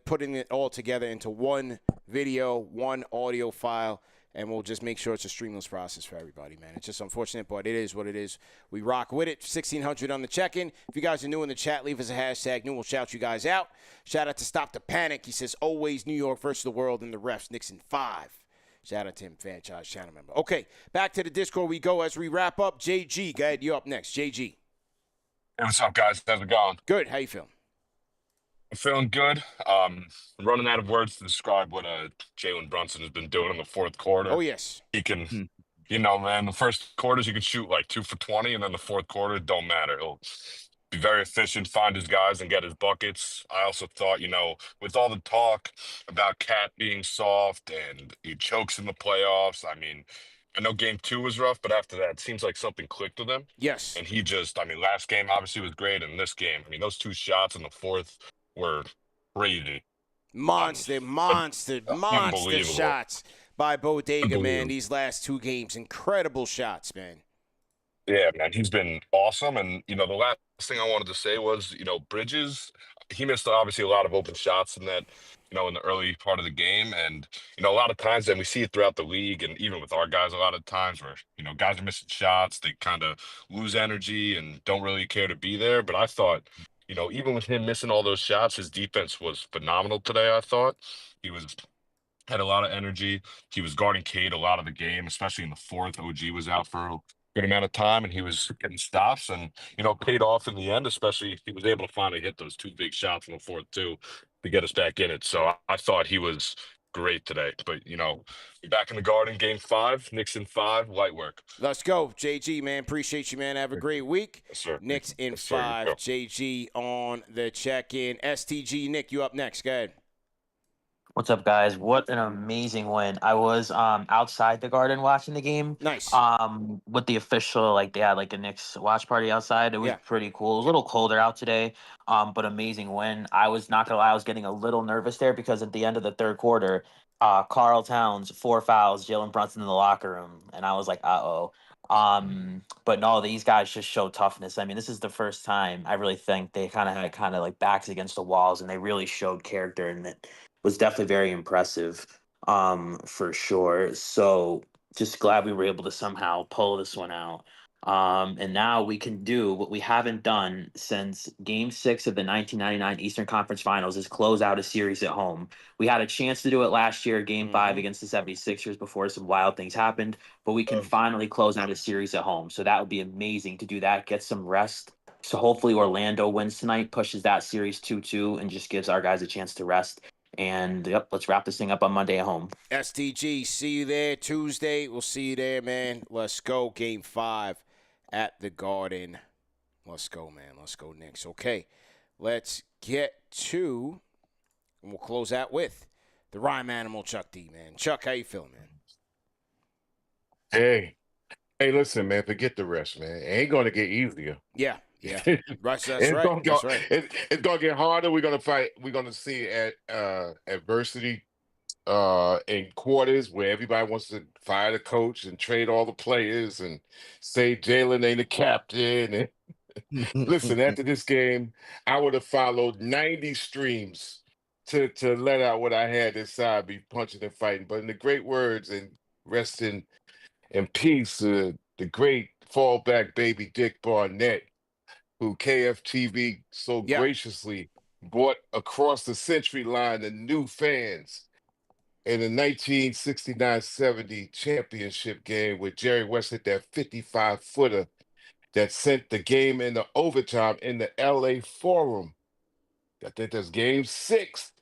[SPEAKER 1] putting it all together into one video, one audio file, and we'll just make sure it's a streamless process for everybody, man. It's just unfortunate, but it is what it is. We rock with it. 1,600 on the check-in. If you guys are new in the chat, leave us a hashtag new. We'll shout you guys out. Shout out to Stop the Panic. He says, always New York versus the world and the refs. Knicks in 5. Shout out to him, franchise channel member. Okay, back to the Discord we go as we wrap up. JG, go ahead. You're up next. JG.
[SPEAKER 7] Hey, what's up, guys? How's it going?
[SPEAKER 1] Good. How you feeling?
[SPEAKER 7] I'm feeling good. Running out of words to describe what Jalen Brunson has been doing in the fourth quarter.
[SPEAKER 1] Oh, yes.
[SPEAKER 7] He can, man, the first quarters you can shoot like 2 for 20, and then the fourth quarter, it don't matter. be very efficient, find his guys, and get his buckets. I also thought, with all the talk about Cat being soft and he chokes in the playoffs, I mean, I know game 2 was rough, but after that, it seems like something clicked with him.
[SPEAKER 1] Yes.
[SPEAKER 7] And he just, I mean, last game obviously was great, and this game, I mean, those 2 shots in the fourth were crazy.
[SPEAKER 1] Monster
[SPEAKER 7] Unbelievable.
[SPEAKER 1] shots by Bodega, man.
[SPEAKER 7] Unbelievable.
[SPEAKER 1] These last 2 games, incredible shots, man.
[SPEAKER 7] Yeah, man, he's been awesome. And, the last thing I wanted to say was, Bridges, he missed obviously a lot of open shots in that, in the early part of the game. And, a lot of times, and we see it throughout the league and even with our guys, a lot of times where, guys are missing shots, they kind of lose energy and don't really care to be there. But I thought, even with him missing all those shots, his defense was phenomenal today, I thought. He had a lot of energy. He was guarding Cade a lot of the game, especially in the fourth. OG was out for a good amount of time, and he was getting stops and, paid off in the end, especially he was able to finally hit those 2 big shots in the fourth, too, to get us back in it. So I thought he was great today. But, back in the Garden, game 5, Knicks in 5, light work.
[SPEAKER 1] Let's go, JG, man. Appreciate you, man. Have a great week.
[SPEAKER 7] Yes, sir.
[SPEAKER 1] Knicks in
[SPEAKER 7] Yes, sir.
[SPEAKER 1] 5.
[SPEAKER 7] Go.
[SPEAKER 1] JG on the check-in. STG, Nick, you up next. Go ahead.
[SPEAKER 8] What's up, guys? What an amazing win. I was outside the Garden watching the game.
[SPEAKER 1] Nice.
[SPEAKER 8] With the official, they had a Knicks watch party outside. It was pretty cool. It was a little colder out today, but amazing win. I was not gonna lie, I was getting a little nervous there because at the end of the third quarter, Karl Towns, 4 fouls, Jalen Brunson in the locker room, and I was like, uh-oh. But no, these guys just show toughness. I mean, this is the first time I really think they kind of had backs against the walls, and they really showed character, and it was definitely very impressive, for sure. So just glad we were able to somehow pull this one out. And now we can do what we haven't done since Game 6 of the 1999 Eastern Conference Finals, is close out a series at home. We had a chance to do it last year, Game 5 against the 76ers, before some wild things happened, but we can finally close out a series at home. So that would be amazing to do that, get some rest. So hopefully Orlando wins tonight, pushes that series 2-2, and just gives our guys a chance to rest. And let's wrap this thing up on Monday at home.
[SPEAKER 1] STG, see you there Tuesday. We'll see you there, man. Let's go. Game 5 at the Garden. Let's go, man. Let's go, Knicks. Okay, let's get to, and we'll close out with the rhyme animal, Chuck D, man. Chuck, how you feeling, man?
[SPEAKER 9] Hey, listen, man. Forget the rest, man. It ain't gonna get easier.
[SPEAKER 1] Yeah. Right, that's
[SPEAKER 9] It's
[SPEAKER 1] right.
[SPEAKER 9] gonna
[SPEAKER 1] That's
[SPEAKER 9] go,
[SPEAKER 1] right.
[SPEAKER 9] it's gonna get harder. We're gonna fight. We're gonna see adversity in quarters where everybody wants to fire the coach and trade all the players and say Jalen ain't a captain. And listen, after this game, I would have followed 90 streams to let out what I had inside, be punching and fighting. But in the great words and rest in peace, the great fallback baby Dick Barnett, who KFTV so graciously brought across the century line to new fans in the 1969-70 championship game where Jerry West hit that 55-footer that sent the game into overtime in the LA Forum. I think that's game 6.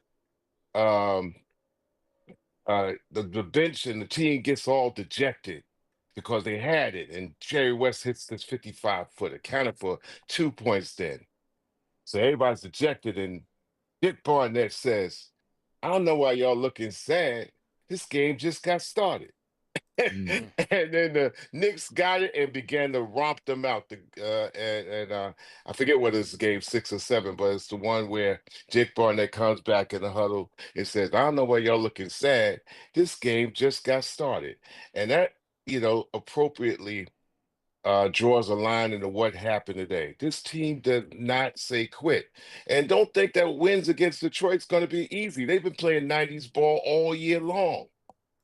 [SPEAKER 9] The bench and the team gets all dejected because they had it, and Jerry West hits this 55-footer, counted for 2 points then. So everybody's dejected, and Dick Barnett says, I don't know why y'all looking sad. This game just got started. And then the Knicks got it and began to romp them out. I forget what it's game 6 or 7, but it's the one where Dick Barnett comes back in the huddle and says, I don't know why y'all looking sad. This game just got started. And that, appropriately draws a line into what happened today. This team did not say quit. And don't think that wins against Detroit's going to be easy. They've been playing 90s ball all year long.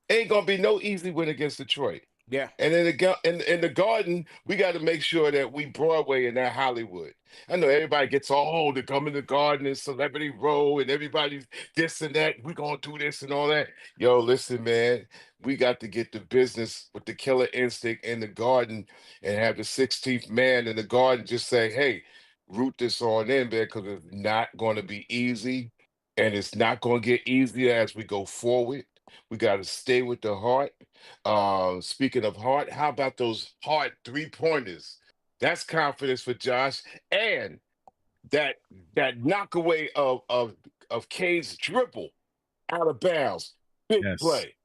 [SPEAKER 9] Ain't going to be no easy win against Detroit.
[SPEAKER 1] Yeah.
[SPEAKER 9] And in the Garden, we got to make sure that we Broadway and that Hollywood. I know everybody gets all to come in the Garden and Celebrity Row and everybody's this and that. We're going to do this and all that. Yo, listen, man, we got to get the business with the killer instinct in the Garden and have the 16th man in the Garden just say, hey, root this on in, man, because it's not going to be easy. And it's not going to get easier as we go forward. We got to stay with the heart. Speaking of heart, how about those heart 3-pointers? That's confidence for Josh. And that knockaway of Cade's dribble out of bounds. Big
[SPEAKER 2] Yes.
[SPEAKER 9] play.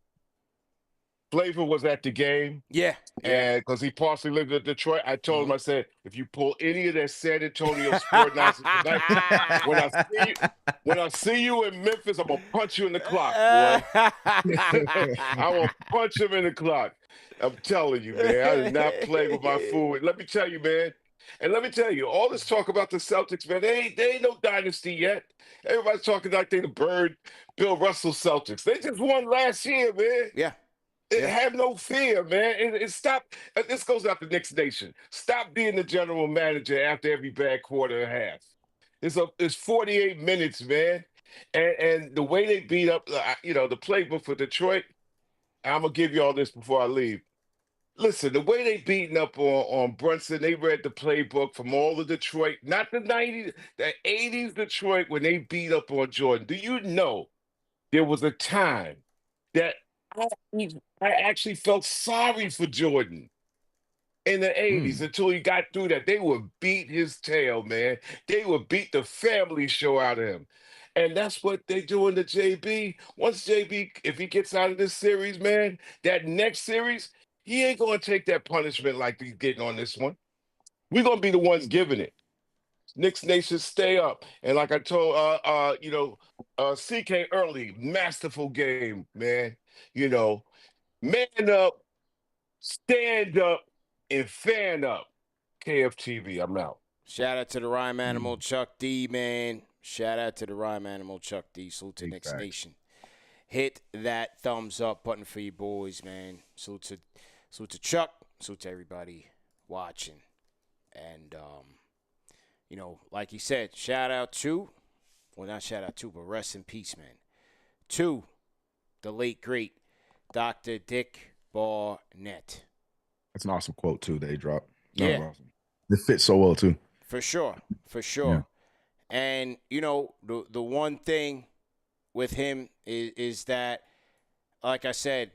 [SPEAKER 9] Flavor was at the game.
[SPEAKER 1] Yeah.
[SPEAKER 9] And because he partially lived in Detroit, I told him, I said, if you pull any of that San Antonio sport nonsense tonight, when I see you in Memphis, I'm gonna punch you in the clock, boy. I will punch him in the clock. I'm telling you, man. I did not play with my food. Let me tell you, man. And let me tell you, all this talk about the Celtics, man, they ain't no dynasty yet. Everybody's talking like they the Bird, Bill Russell Celtics. They just won last year, man.
[SPEAKER 1] Yeah.
[SPEAKER 9] Have no fear, man. And stop. This goes out to Knicks Nation. Stop being the general manager after every bad quarter and a half. It's 48 minutes, man. And the way they beat up, the playbook for Detroit, I'm going to give you all this before I leave. Listen, the way they beating up on Brunson, they read the playbook from all the Detroit, not the 90s, the 80s Detroit when they beat up on Jordan. Do you know there was a time that I actually felt sorry for Jordan in the 80s until he got through that. They would beat his tail, man. They would beat the family show out of him. And that's what they doing to JB. Once JB, if he gets out of this series, man, that next series, he ain't going to take that punishment like he's getting on this one. We're going to be the ones giving it. Knicks Nation, stay up. And like I told, CK early, masterful game, man. Man up, stand up, and fan up. KFTV, I'm out.
[SPEAKER 1] Shout out to the Rhyme Animal Chuck D, man. Shout out to the Rhyme Animal Chuck D. Salute to Knicks Nation. Hit that thumbs up button for you boys, man. Salute to Chuck. Salute to everybody watching. And, like he said, not shout out to, but rest in peace, man. To the late, great Dr. Dick Barnett.
[SPEAKER 4] That's an awesome quote, too, that he dropped.
[SPEAKER 1] Yeah.
[SPEAKER 4] Awesome. It fits so well, too.
[SPEAKER 1] For sure.
[SPEAKER 4] Yeah.
[SPEAKER 1] And, the one thing with him is that, like I said,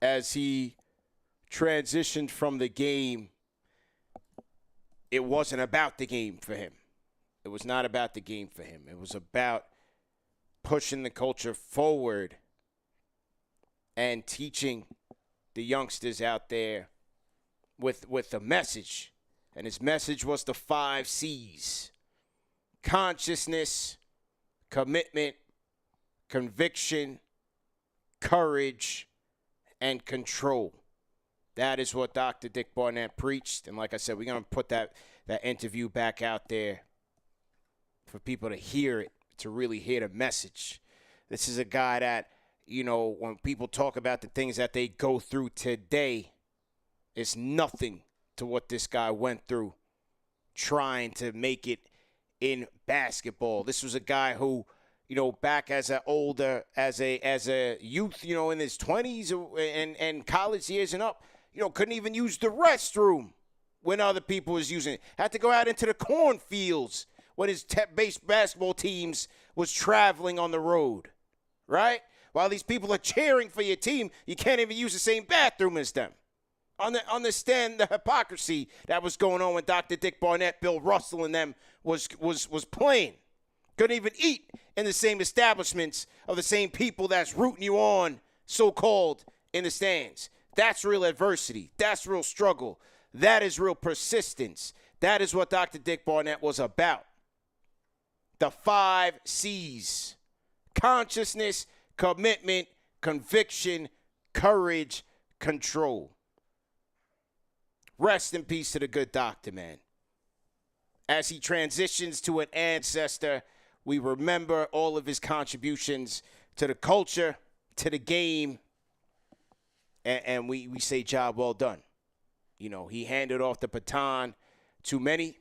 [SPEAKER 1] as he transitioned from the game, it wasn't about the game for him. It was not about the game for him. It was about pushing the culture forward and teaching the youngsters out there with a message. And his message was the 5 C's: consciousness, commitment, conviction, courage, and control. That is what Dr. Dick Barnett preached. And like I said, we're going to put that interview back out there for people to hear it, to really hear the message. This is a guy that, when people talk about the things that they go through today, it's nothing to what this guy went through trying to make it in basketball. This was a guy who, back as a youth, in his 20s and college years and up, couldn't even use the restroom when other people was using it. Had to go out into the cornfields when his based basketball teams was traveling on the road, right? While these people are cheering for your team, you can't even use the same bathroom as them. Understand the hypocrisy that was going on when Dr. Dick Barnett, Bill Russell, and them was playing. Couldn't even eat in the same establishments of the same people that's rooting you on, so-called, in the stands. That's real adversity. That's real struggle. That is real persistence. That is what Dr. Dick Barnett was about. The 5 C's: consciousness, commitment, conviction, courage, control. Rest in peace to the good doctor, man. As he transitions to an ancestor, we remember all of his contributions to the culture, to the game, and we say job well done. He handed off the baton to many.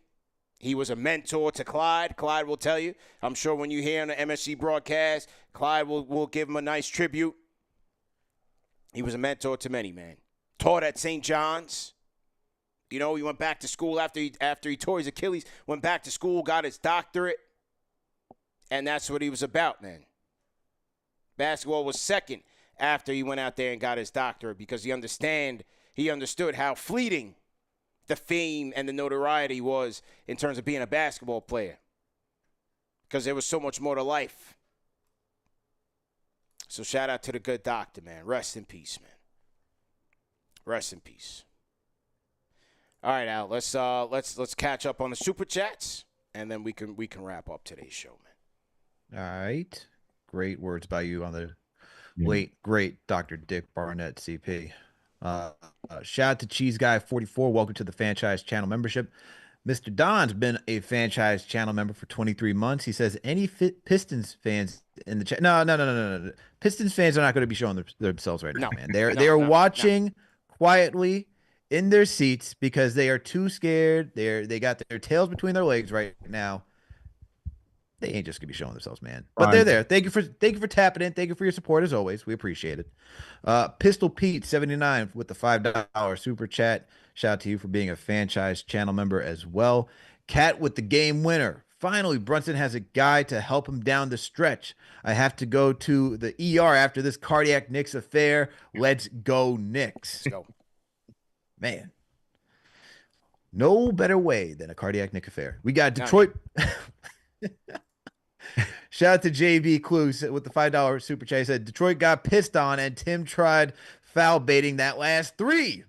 [SPEAKER 1] He was a mentor to Clyde. Clyde will tell you. I'm sure when you hear on the MSG broadcast, Clyde will give him a nice tribute. He was a mentor to many, man. Taught at St. John's. He went back to school after he tore his Achilles, went back to school, got his doctorate, and that's what he was about, man. Basketball was second after he went out there and got his doctorate because he understood how fleeting the fame and the notoriety was in terms of being a basketball player, because there was so much more to life. So shout out to the good doctor, man. Rest in peace, man. Rest in peace. All right, Al. Let's catch up on the super chats, and then we can wrap up today's show, man.
[SPEAKER 2] All right. Great words by you on the late great Dr. Dick Barnett, CP. Shout out to Cheese Guy 44. Welcome to the franchise channel membership. Mr. Don's been a franchise channel member for 23 months. He says any Pistons fans in the chat. No. Pistons fans are not going to be showing themselves right now, man. They are watching quietly in their seats because they are too scared. They got their tails between their legs right now. They ain't just gonna be showing themselves, man. But they're there. Thank you for tapping in. Thank you for your support as always. We appreciate it. Pistol Pete 79 with the $5 super chat. Shout out to you for being a franchise channel member as well. Cat with the game winner. Finally, Brunson has a guy to help him down the stretch. I have to go to the ER after this cardiac Knicks affair. Let's go Knicks.
[SPEAKER 1] Let's go.
[SPEAKER 2] Man. No better way than a cardiac Knicks affair. We got Detroit. Shout out to JB Clues with the $5 super chat. He said Detroit got pissed on and Tim tried foul baiting that last three.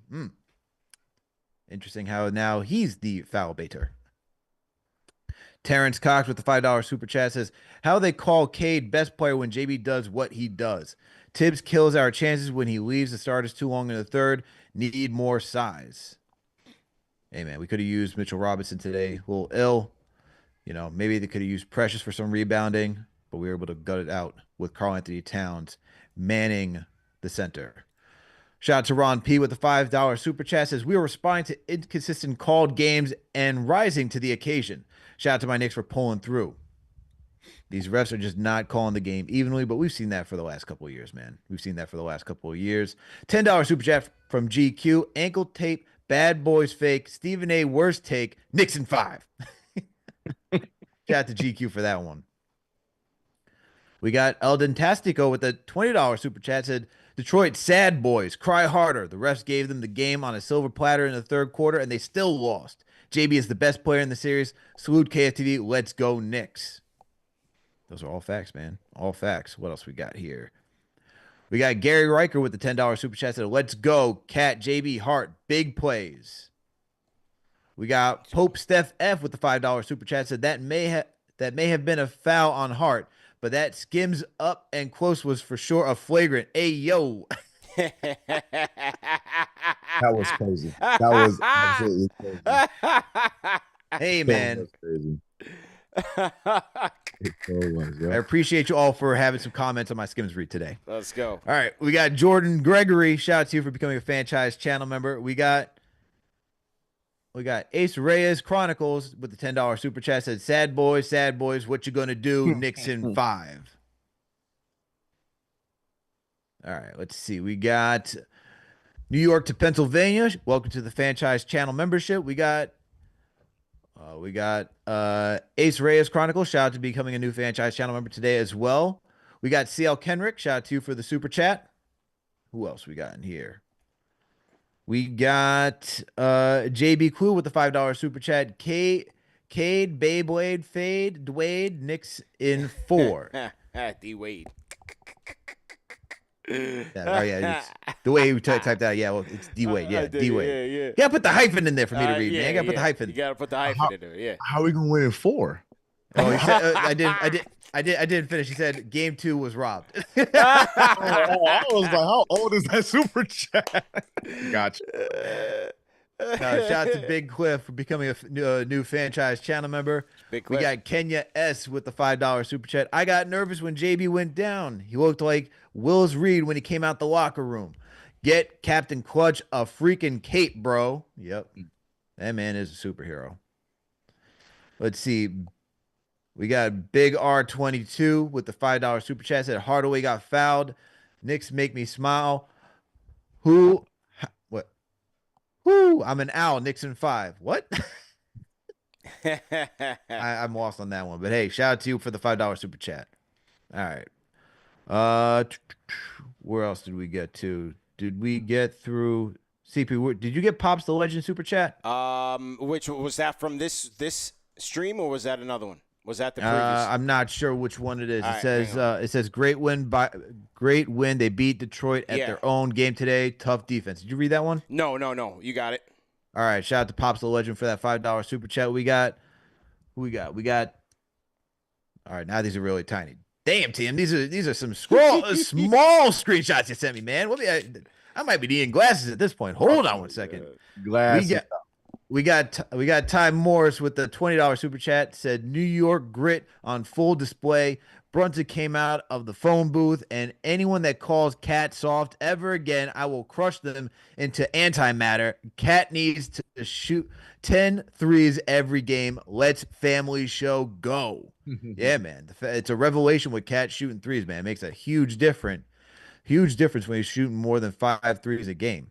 [SPEAKER 2] Interesting how now he's the foul baiter. Terrence Cox with the $5 super chat says how they call Cade best player when JB does what he does. Tibbs kills our chances when he leaves the starters too long in the third. Need more size. Hey man, we could have used Mitchell Robinson today. A little ill. You know, maybe they could have used Precious for some rebounding, but we were able to gut it out with Karl-Anthony Towns manning the center. Shout out to Ron P with the $5 super chat. Says we are responding to inconsistent called games and rising to the occasion. Shout out to my Knicks for pulling through. These refs are just not calling the game evenly, but we've seen that for the last couple of years, man. We've seen that for the last couple of years. $10 super chat from GQ. Ankle tape, bad boys fake, Stephen A. worst take, Knicks in 5. Shout out to GQ for that one. We got Eldon Tastico with a $20 super chat. Said, Detroit sad boys, cry harder. The refs gave them the game on a silver platter in the third quarter, and they still lost. JB is the best player in the series. Salute KFTV. Let's go Knicks. Those are all facts, man. All facts. What else we got here? We got Gary Riker with the $10 super chat. Said, let's go, Cat, JB, Hart. Big plays. We got Pope Steph F with the $5 super chat. Said that may have been a foul on Hart, but that skims up and close was for sure a flagrant. Hey yo.
[SPEAKER 4] That was crazy. That was absolutely crazy.
[SPEAKER 2] Hey man.
[SPEAKER 4] That was crazy.
[SPEAKER 2] I appreciate you all for having some comments on my Skims read today.
[SPEAKER 1] Let's go.
[SPEAKER 2] All right, we got Jordan Gregory. Shout out to you for becoming a franchise channel member. We got Ace Reyes Chronicles with the $10 super chat. Said, sad boys, what you gonna do? Knicks in 5. All right, let's see. We got New York to Pennsylvania. Welcome to the franchise channel membership. We got Ace Reyes Chronicles. Shout out to becoming a new franchise channel member today as well. We got CL Kenrick. Shout out to you for the super chat. Who else we got in here? We got JB Clue with the $5 super chat. Cade, Beyblade, Fade, Dwade, Knicks in 4.
[SPEAKER 1] D Wade.
[SPEAKER 2] Yeah, the way you typed that, yeah, well, it's D Wade, yeah, D Wade.
[SPEAKER 1] Yeah.
[SPEAKER 2] You gotta put the hyphen in there for me to read, man. You gotta put the hyphen.
[SPEAKER 1] You gotta put the hyphen in there, yeah.
[SPEAKER 4] How are we gonna win in 4?
[SPEAKER 2] Oh, he said, I didn't finish. He said game 2 was robbed.
[SPEAKER 4] I was like, how old is that super chat? Gotcha.
[SPEAKER 2] Shout out to Big Cliff for becoming a new franchise channel member.
[SPEAKER 1] Big Cliff.
[SPEAKER 2] We got Kenya S with the $5 super chat. I got nervous when JB went down. He looked like Willis Reed when he came out the locker room. Get Captain Clutch a freaking cape, bro. Yep. That man is a superhero. Let's see. We got Big R22 with the $5 super chat. Said Hardaway got fouled. Knicks make me smile. What? Whoo, I'm an owl. Knicks in 5. What? I'm lost on that one. But hey, shout out to you for the $5 super chat. All right. Where else did we get to? Did we get through CP, did you get Pops the Legend super chat?
[SPEAKER 1] Which was that from this stream or was that another one? Was that the previous?
[SPEAKER 2] I'm not sure which one it is.
[SPEAKER 1] All right, hang
[SPEAKER 2] It says great win. They beat Detroit at
[SPEAKER 1] Yeah.
[SPEAKER 2] their own game today. Tough defense. Did you read that one?
[SPEAKER 1] No. You got it.
[SPEAKER 2] All right. Shout out to Pops the Legend for that $5 super chat. Who we got. All right, now these are really tiny. Damn, Tim, these are some small screenshots you sent me, man. I might be needing glasses at this point. Hold on one second.
[SPEAKER 4] Glasses.
[SPEAKER 2] We got Ty Morris with the $20 super chat. Said New York grit on full display. Brunson came out of the phone booth, and anyone that calls Cat soft ever again, I will crush them into antimatter. Cat needs to shoot 10 threes every game. Let's family show go. Yeah, man. It's a revelation with Cat shooting threes, man. It makes a huge difference when he's shooting more than 5 threes a game.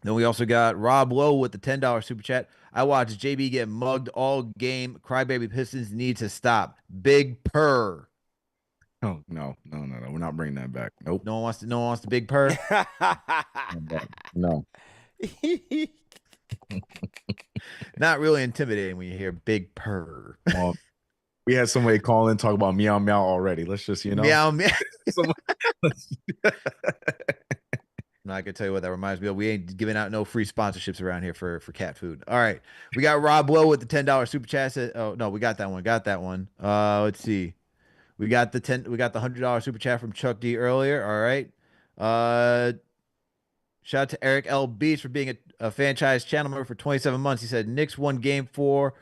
[SPEAKER 2] Then we also got Rob Lowe with the $10 super chat. I watched JB get mugged all game. Crybaby Pistons need to stop. Big purr.
[SPEAKER 4] Oh, no. We're not bringing that back. Nope.
[SPEAKER 2] No one wants the big purr.
[SPEAKER 4] No.
[SPEAKER 2] Not really intimidating when you hear big purr.
[SPEAKER 4] We had somebody call in talk about meow meow already. Let's just,
[SPEAKER 2] meow meow. I'm not gonna tell you what that reminds me of. We ain't giving out no free sponsorships around here for cat food. All right, we got Rob Lowe with the $10 super chat. Oh no, we got that one. Let's see. We got the $100 super chat from Chuck D earlier. All right. Shout out to Eric L. Beach for being a franchise channel member for 27 months. He said Knicks won game 4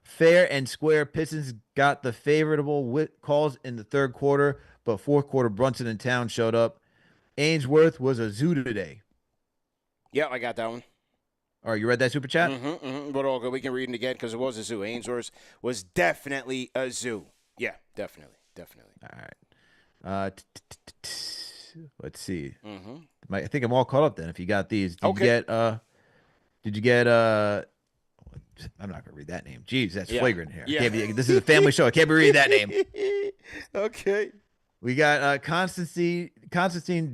[SPEAKER 2] fair and square. Pistons got the favorable calls in the third quarter, but fourth quarter Brunson and Town showed up. Ainsworth was a zoo today.
[SPEAKER 1] Yeah, I got that one.
[SPEAKER 2] All right, you read that super chat?
[SPEAKER 1] But all good. We can read it again because it was a zoo. Ainsworth was definitely a zoo. Yeah, definitely.
[SPEAKER 2] All right. Let's see. I think I'm all caught up then. If you got these, did you get? I'm not gonna read that name. Jeez, that's flagrant here.
[SPEAKER 1] Yeah.
[SPEAKER 2] This is a family show. I can't be reading that name.
[SPEAKER 1] Okay.
[SPEAKER 2] We got Constantine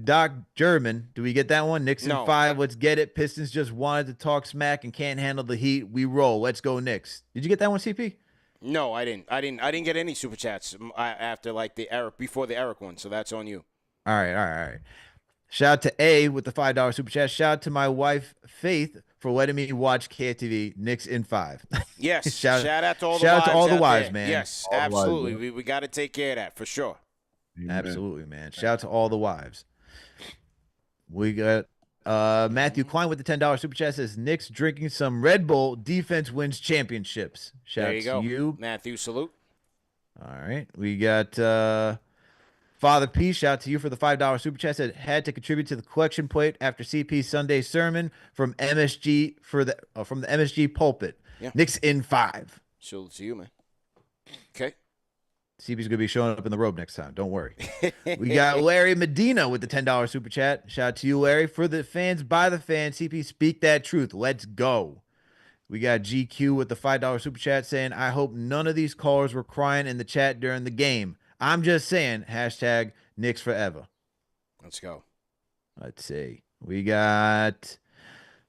[SPEAKER 2] Doc German. Do we get that one? Knicks in 5. Let's get it. Pistons just wanted to talk smack and can't handle the heat. We roll. Let's go Knicks. Did you get that one, CP?
[SPEAKER 1] No, I didn't. I didn't get any super chats after before the Eric one. So that's on you.
[SPEAKER 2] All right. Shout out to A with the $5 super chat. Shout out to my wife Faith for letting me watch KFTV. Knicks in 5.
[SPEAKER 1] Yes.
[SPEAKER 2] shout
[SPEAKER 1] out to all the wives.
[SPEAKER 2] Shout out to all the
[SPEAKER 1] out
[SPEAKER 2] wives,
[SPEAKER 1] there.
[SPEAKER 2] man.
[SPEAKER 1] Yes,
[SPEAKER 4] all
[SPEAKER 1] absolutely.
[SPEAKER 4] Wives,
[SPEAKER 1] we got to take care of that for sure.
[SPEAKER 2] Absolutely, man. Shout out to all the wives. We got Matthew Klein with the $10 super chat. Says Knicks drinking some Red Bull. Defense wins championships. Shout out to you,
[SPEAKER 1] Matthew. Salute.
[SPEAKER 2] All right, we got Father P. Shout out to you for the $5 super chat. Said had to contribute to the collection plate after CP's Sunday sermon from MSG from the MSG pulpit.
[SPEAKER 1] Yeah.
[SPEAKER 2] Knicks in 5.
[SPEAKER 1] Salute to you, man. Okay.
[SPEAKER 2] CB's gonna be showing up in the robe next time. Don't worry. We got Larry Medina with the $10 super chat. Shout out to you, Larry. For the fans, by the fans, CP, speak that truth. Let's go. We got GQ with the $5 super chat saying, I hope none of these callers were crying in the chat during the game. I'm just saying, hashtag Knicks forever.
[SPEAKER 1] Let's go.
[SPEAKER 2] Let's see. We got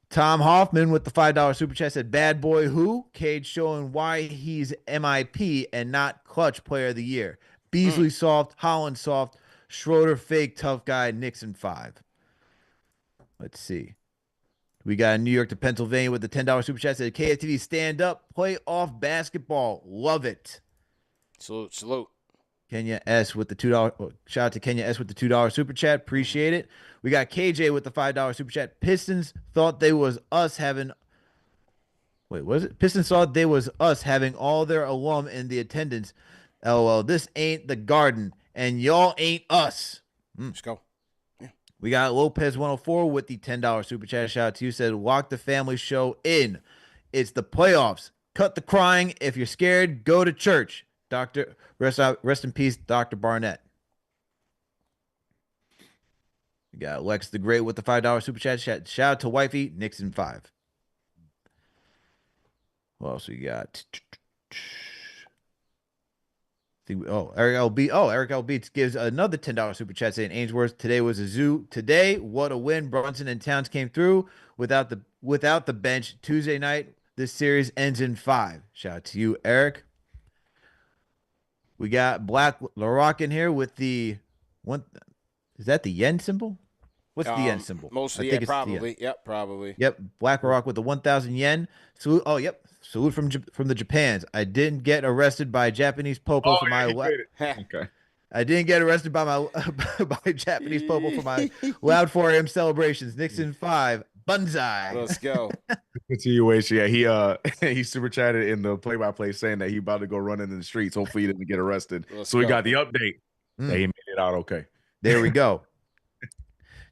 [SPEAKER 2] Tom Hoffman with the $5 super chat said, bad boy who? Cade showing why he's MIP and not clutch player of the year. Beasley soft, Holland soft, Schroeder fake, tough guy, Knicks in 5. Let's see. We got New York to Pennsylvania with the $10 super chat said, KFTV stand up, play off basketball. Love it.
[SPEAKER 1] Salute.
[SPEAKER 2] Kenya S with the $2. Shout out to Kenya S with the $2 super chat. Appreciate it. We got KJ with the $5 super chat. Pistons thought they was us having. Wait, was it? Pistons thought they was us having all their alum in the attendance. LOL. This ain't the Garden, and y'all ain't us.
[SPEAKER 1] Let's go. Yeah.
[SPEAKER 2] We got Lopez 104 with the $10 super chat. Shout out to you. Said lock the family show in. It's the playoffs. Cut the crying. If you're scared, go to church. Doctor, rest in peace, Dr. Barnett. We got Lex the Great with the $5 super chat. Shout out to Wifey, Knicks in 5. What else we got? Eric LB. Oh, Eric LB gives another $10 super chat saying Ainsworth, today was a zoo. Today, what a win. Brunson and Towns came through without the bench. Tuesday night, this series ends in 5. Shout out to you, Eric. We got Black LaRock in here with the one. Is that the yen symbol? What's the yen symbol?
[SPEAKER 1] Mostly, yeah, probably. Yep, probably.
[SPEAKER 2] Yep, Black LaRock with the 1,000 yen. Salute. Oh, yep. Salute from the Japans. I didn't get arrested by Japanese popo for my.
[SPEAKER 4] Okay.
[SPEAKER 2] I didn't get arrested by my by Japanese popo for my loud 4 a.m. celebrations. Knicks in 5. Banzai.
[SPEAKER 1] Let's go.
[SPEAKER 4] Continuation. Yeah, he super chatted in the play-by-play saying that he about to go running in the streets. Hopefully he didn't get arrested. We got the update. That he made it out okay.
[SPEAKER 2] There we go.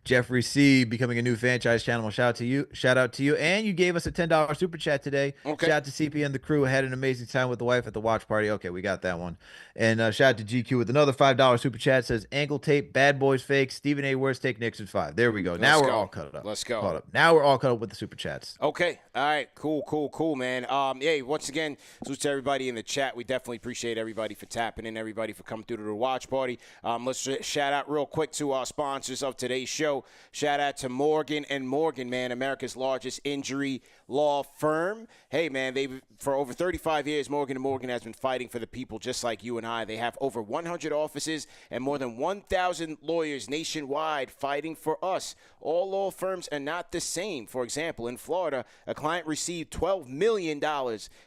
[SPEAKER 2] Jeffrey C becoming a new franchise channel. Shout out to you. And you gave us a $10 super chat today.
[SPEAKER 1] Okay.
[SPEAKER 2] Shout out to CP and the crew. Had an amazing time with the wife at the watch party. Okay, we got that one. And shout out to GQ with another $5 super chat. Says ankle tape, bad boys fake, Stephen A. Worst take Knicks in 5. There we go. Now we're all caught up.
[SPEAKER 1] Let's go.
[SPEAKER 2] Caught up. Now we're all caught up with the super chats.
[SPEAKER 1] Okay. All right. Cool, man. Yeah, once again, salute to everybody in the chat. We definitely appreciate everybody for tapping in, everybody for coming through to the watch party. Let's shout out real quick to our sponsors of today's show. Shout out to Morgan & Morgan, man, America's largest injury law firm. Hey, man, for over 35 years, Morgan & Morgan has been fighting for the people just like you and I. They have over 100 offices and more than 1,000 lawyers nationwide fighting for us. All law firms are not the same. For example, in Florida, a client received $12 million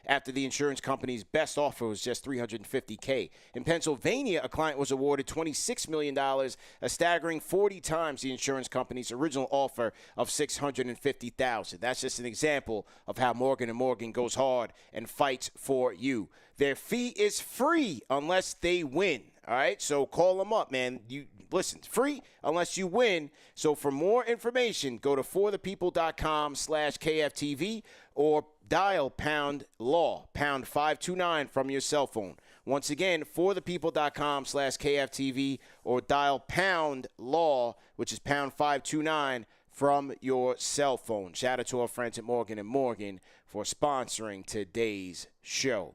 [SPEAKER 1] after the insurance company's best offer was just $350K. In Pennsylvania, a client was awarded $26 million, a staggering 40 times the insurance company's original offer of $650,000. That's just an example of how Morgan & Morgan goes hard and fights for you. Their fee is free unless they win. All right, so call them up, man. Listen, it's free unless you win. So for more information, go to forthepeople.com/KFTV or dial pound law, pound 529 from your cell phone. Once again, forthepeople.com/KFTV or dial pound law, which is pound 529 from your cell phone. Shout out to our friends at Morgan & Morgan for sponsoring today's show.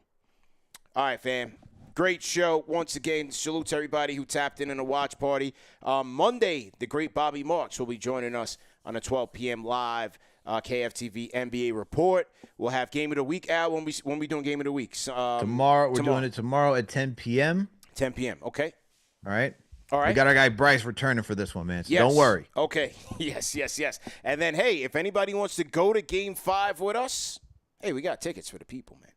[SPEAKER 1] All right, fam. Great show. Once again, salute to everybody who tapped in a watch party. Monday, the great Bobby Marks will be joining us on a 12 p.m. live KFTV NBA report. We'll have Game of the Week out when we doing Game of the Week.
[SPEAKER 2] Tomorrow, we're doing it tomorrow at 10 p.m.
[SPEAKER 1] 10 p.m., okay.
[SPEAKER 2] All right.
[SPEAKER 1] All right.
[SPEAKER 2] We got our guy Bryce returning for this one, man. So
[SPEAKER 1] yes.
[SPEAKER 2] Don't worry.
[SPEAKER 1] Okay. Yes. And then, hey, if anybody wants to go to Game 5 with us, hey, we got tickets for the people, man.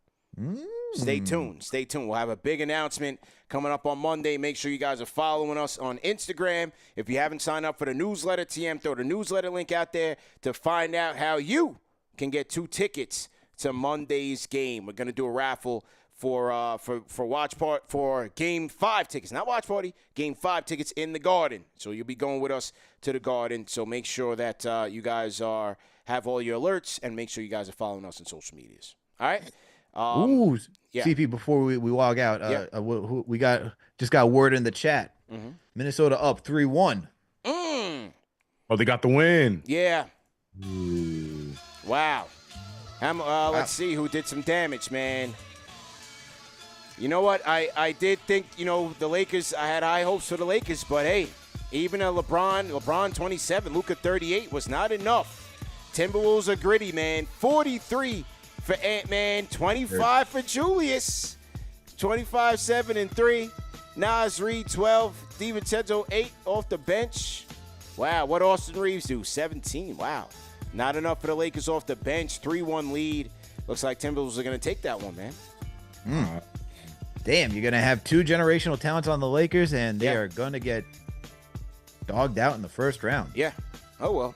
[SPEAKER 1] Stay tuned. We'll have a big announcement coming up on Monday. Make sure you guys are following us on Instagram. If you haven't signed up for the newsletter, TM, throw the newsletter link out there to find out how you can get 2 tickets to Monday's game. We're going to do a raffle for Game 5 tickets. Not watch party, Game 5 tickets in the Garden. So you'll be going with us to the Garden. So make sure that you guys have all your alerts and make sure you guys are following us on social medias. All right? Yeah.
[SPEAKER 2] CP, before we log out, we just got word in the chat.
[SPEAKER 1] Mm-hmm.
[SPEAKER 2] Minnesota up 3-1.
[SPEAKER 4] Oh, they got the win.
[SPEAKER 1] Yeah. Wow. Let's see who did some damage, man. You know what? I did think, the Lakers, I had high hopes for the Lakers, but hey, even a LeBron 27, Luka 38 was not enough. Timberwolves are gritty, man. 43 for Ant-Man, 25 for Julius, 25, 7, and 3. Nas Reed, 12. DiVincenzo, 8 off the bench. Wow, what Austin Reeves do? 17. Wow. Not enough for the Lakers off the bench. 3-1 lead. Looks like Timberwolves are going to take that one, man.
[SPEAKER 2] Damn, you're going to have 2 generational talents on the Lakers, and they are going to get dogged out in the first round.
[SPEAKER 1] Yeah. Oh, well.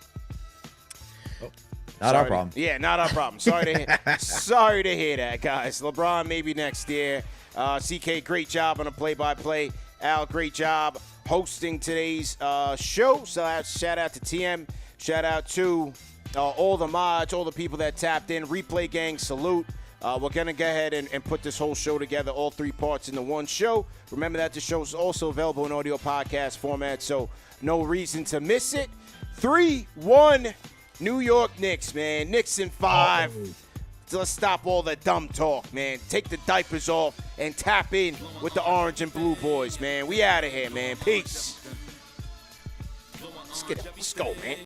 [SPEAKER 2] Not our problem.
[SPEAKER 1] Yeah, not our problem. Sorry to hear that, guys. LeBron maybe next year. CK, great job on the play-by-play. Al, great job hosting today's show. So shout out to TM. Shout out to all the mods, all the people that tapped in. Replay gang, salute. We're going to go ahead and put this whole show together, all 3 parts into one show. Remember that the show is also available in audio podcast format, so no reason to miss it. 3-1 New York Knicks, man. Knicks in 5. let's stop all the dumb talk, man. Take the diapers off and tap in with the orange and blue boys, man. We out of here, man. Peace. Let's go, man.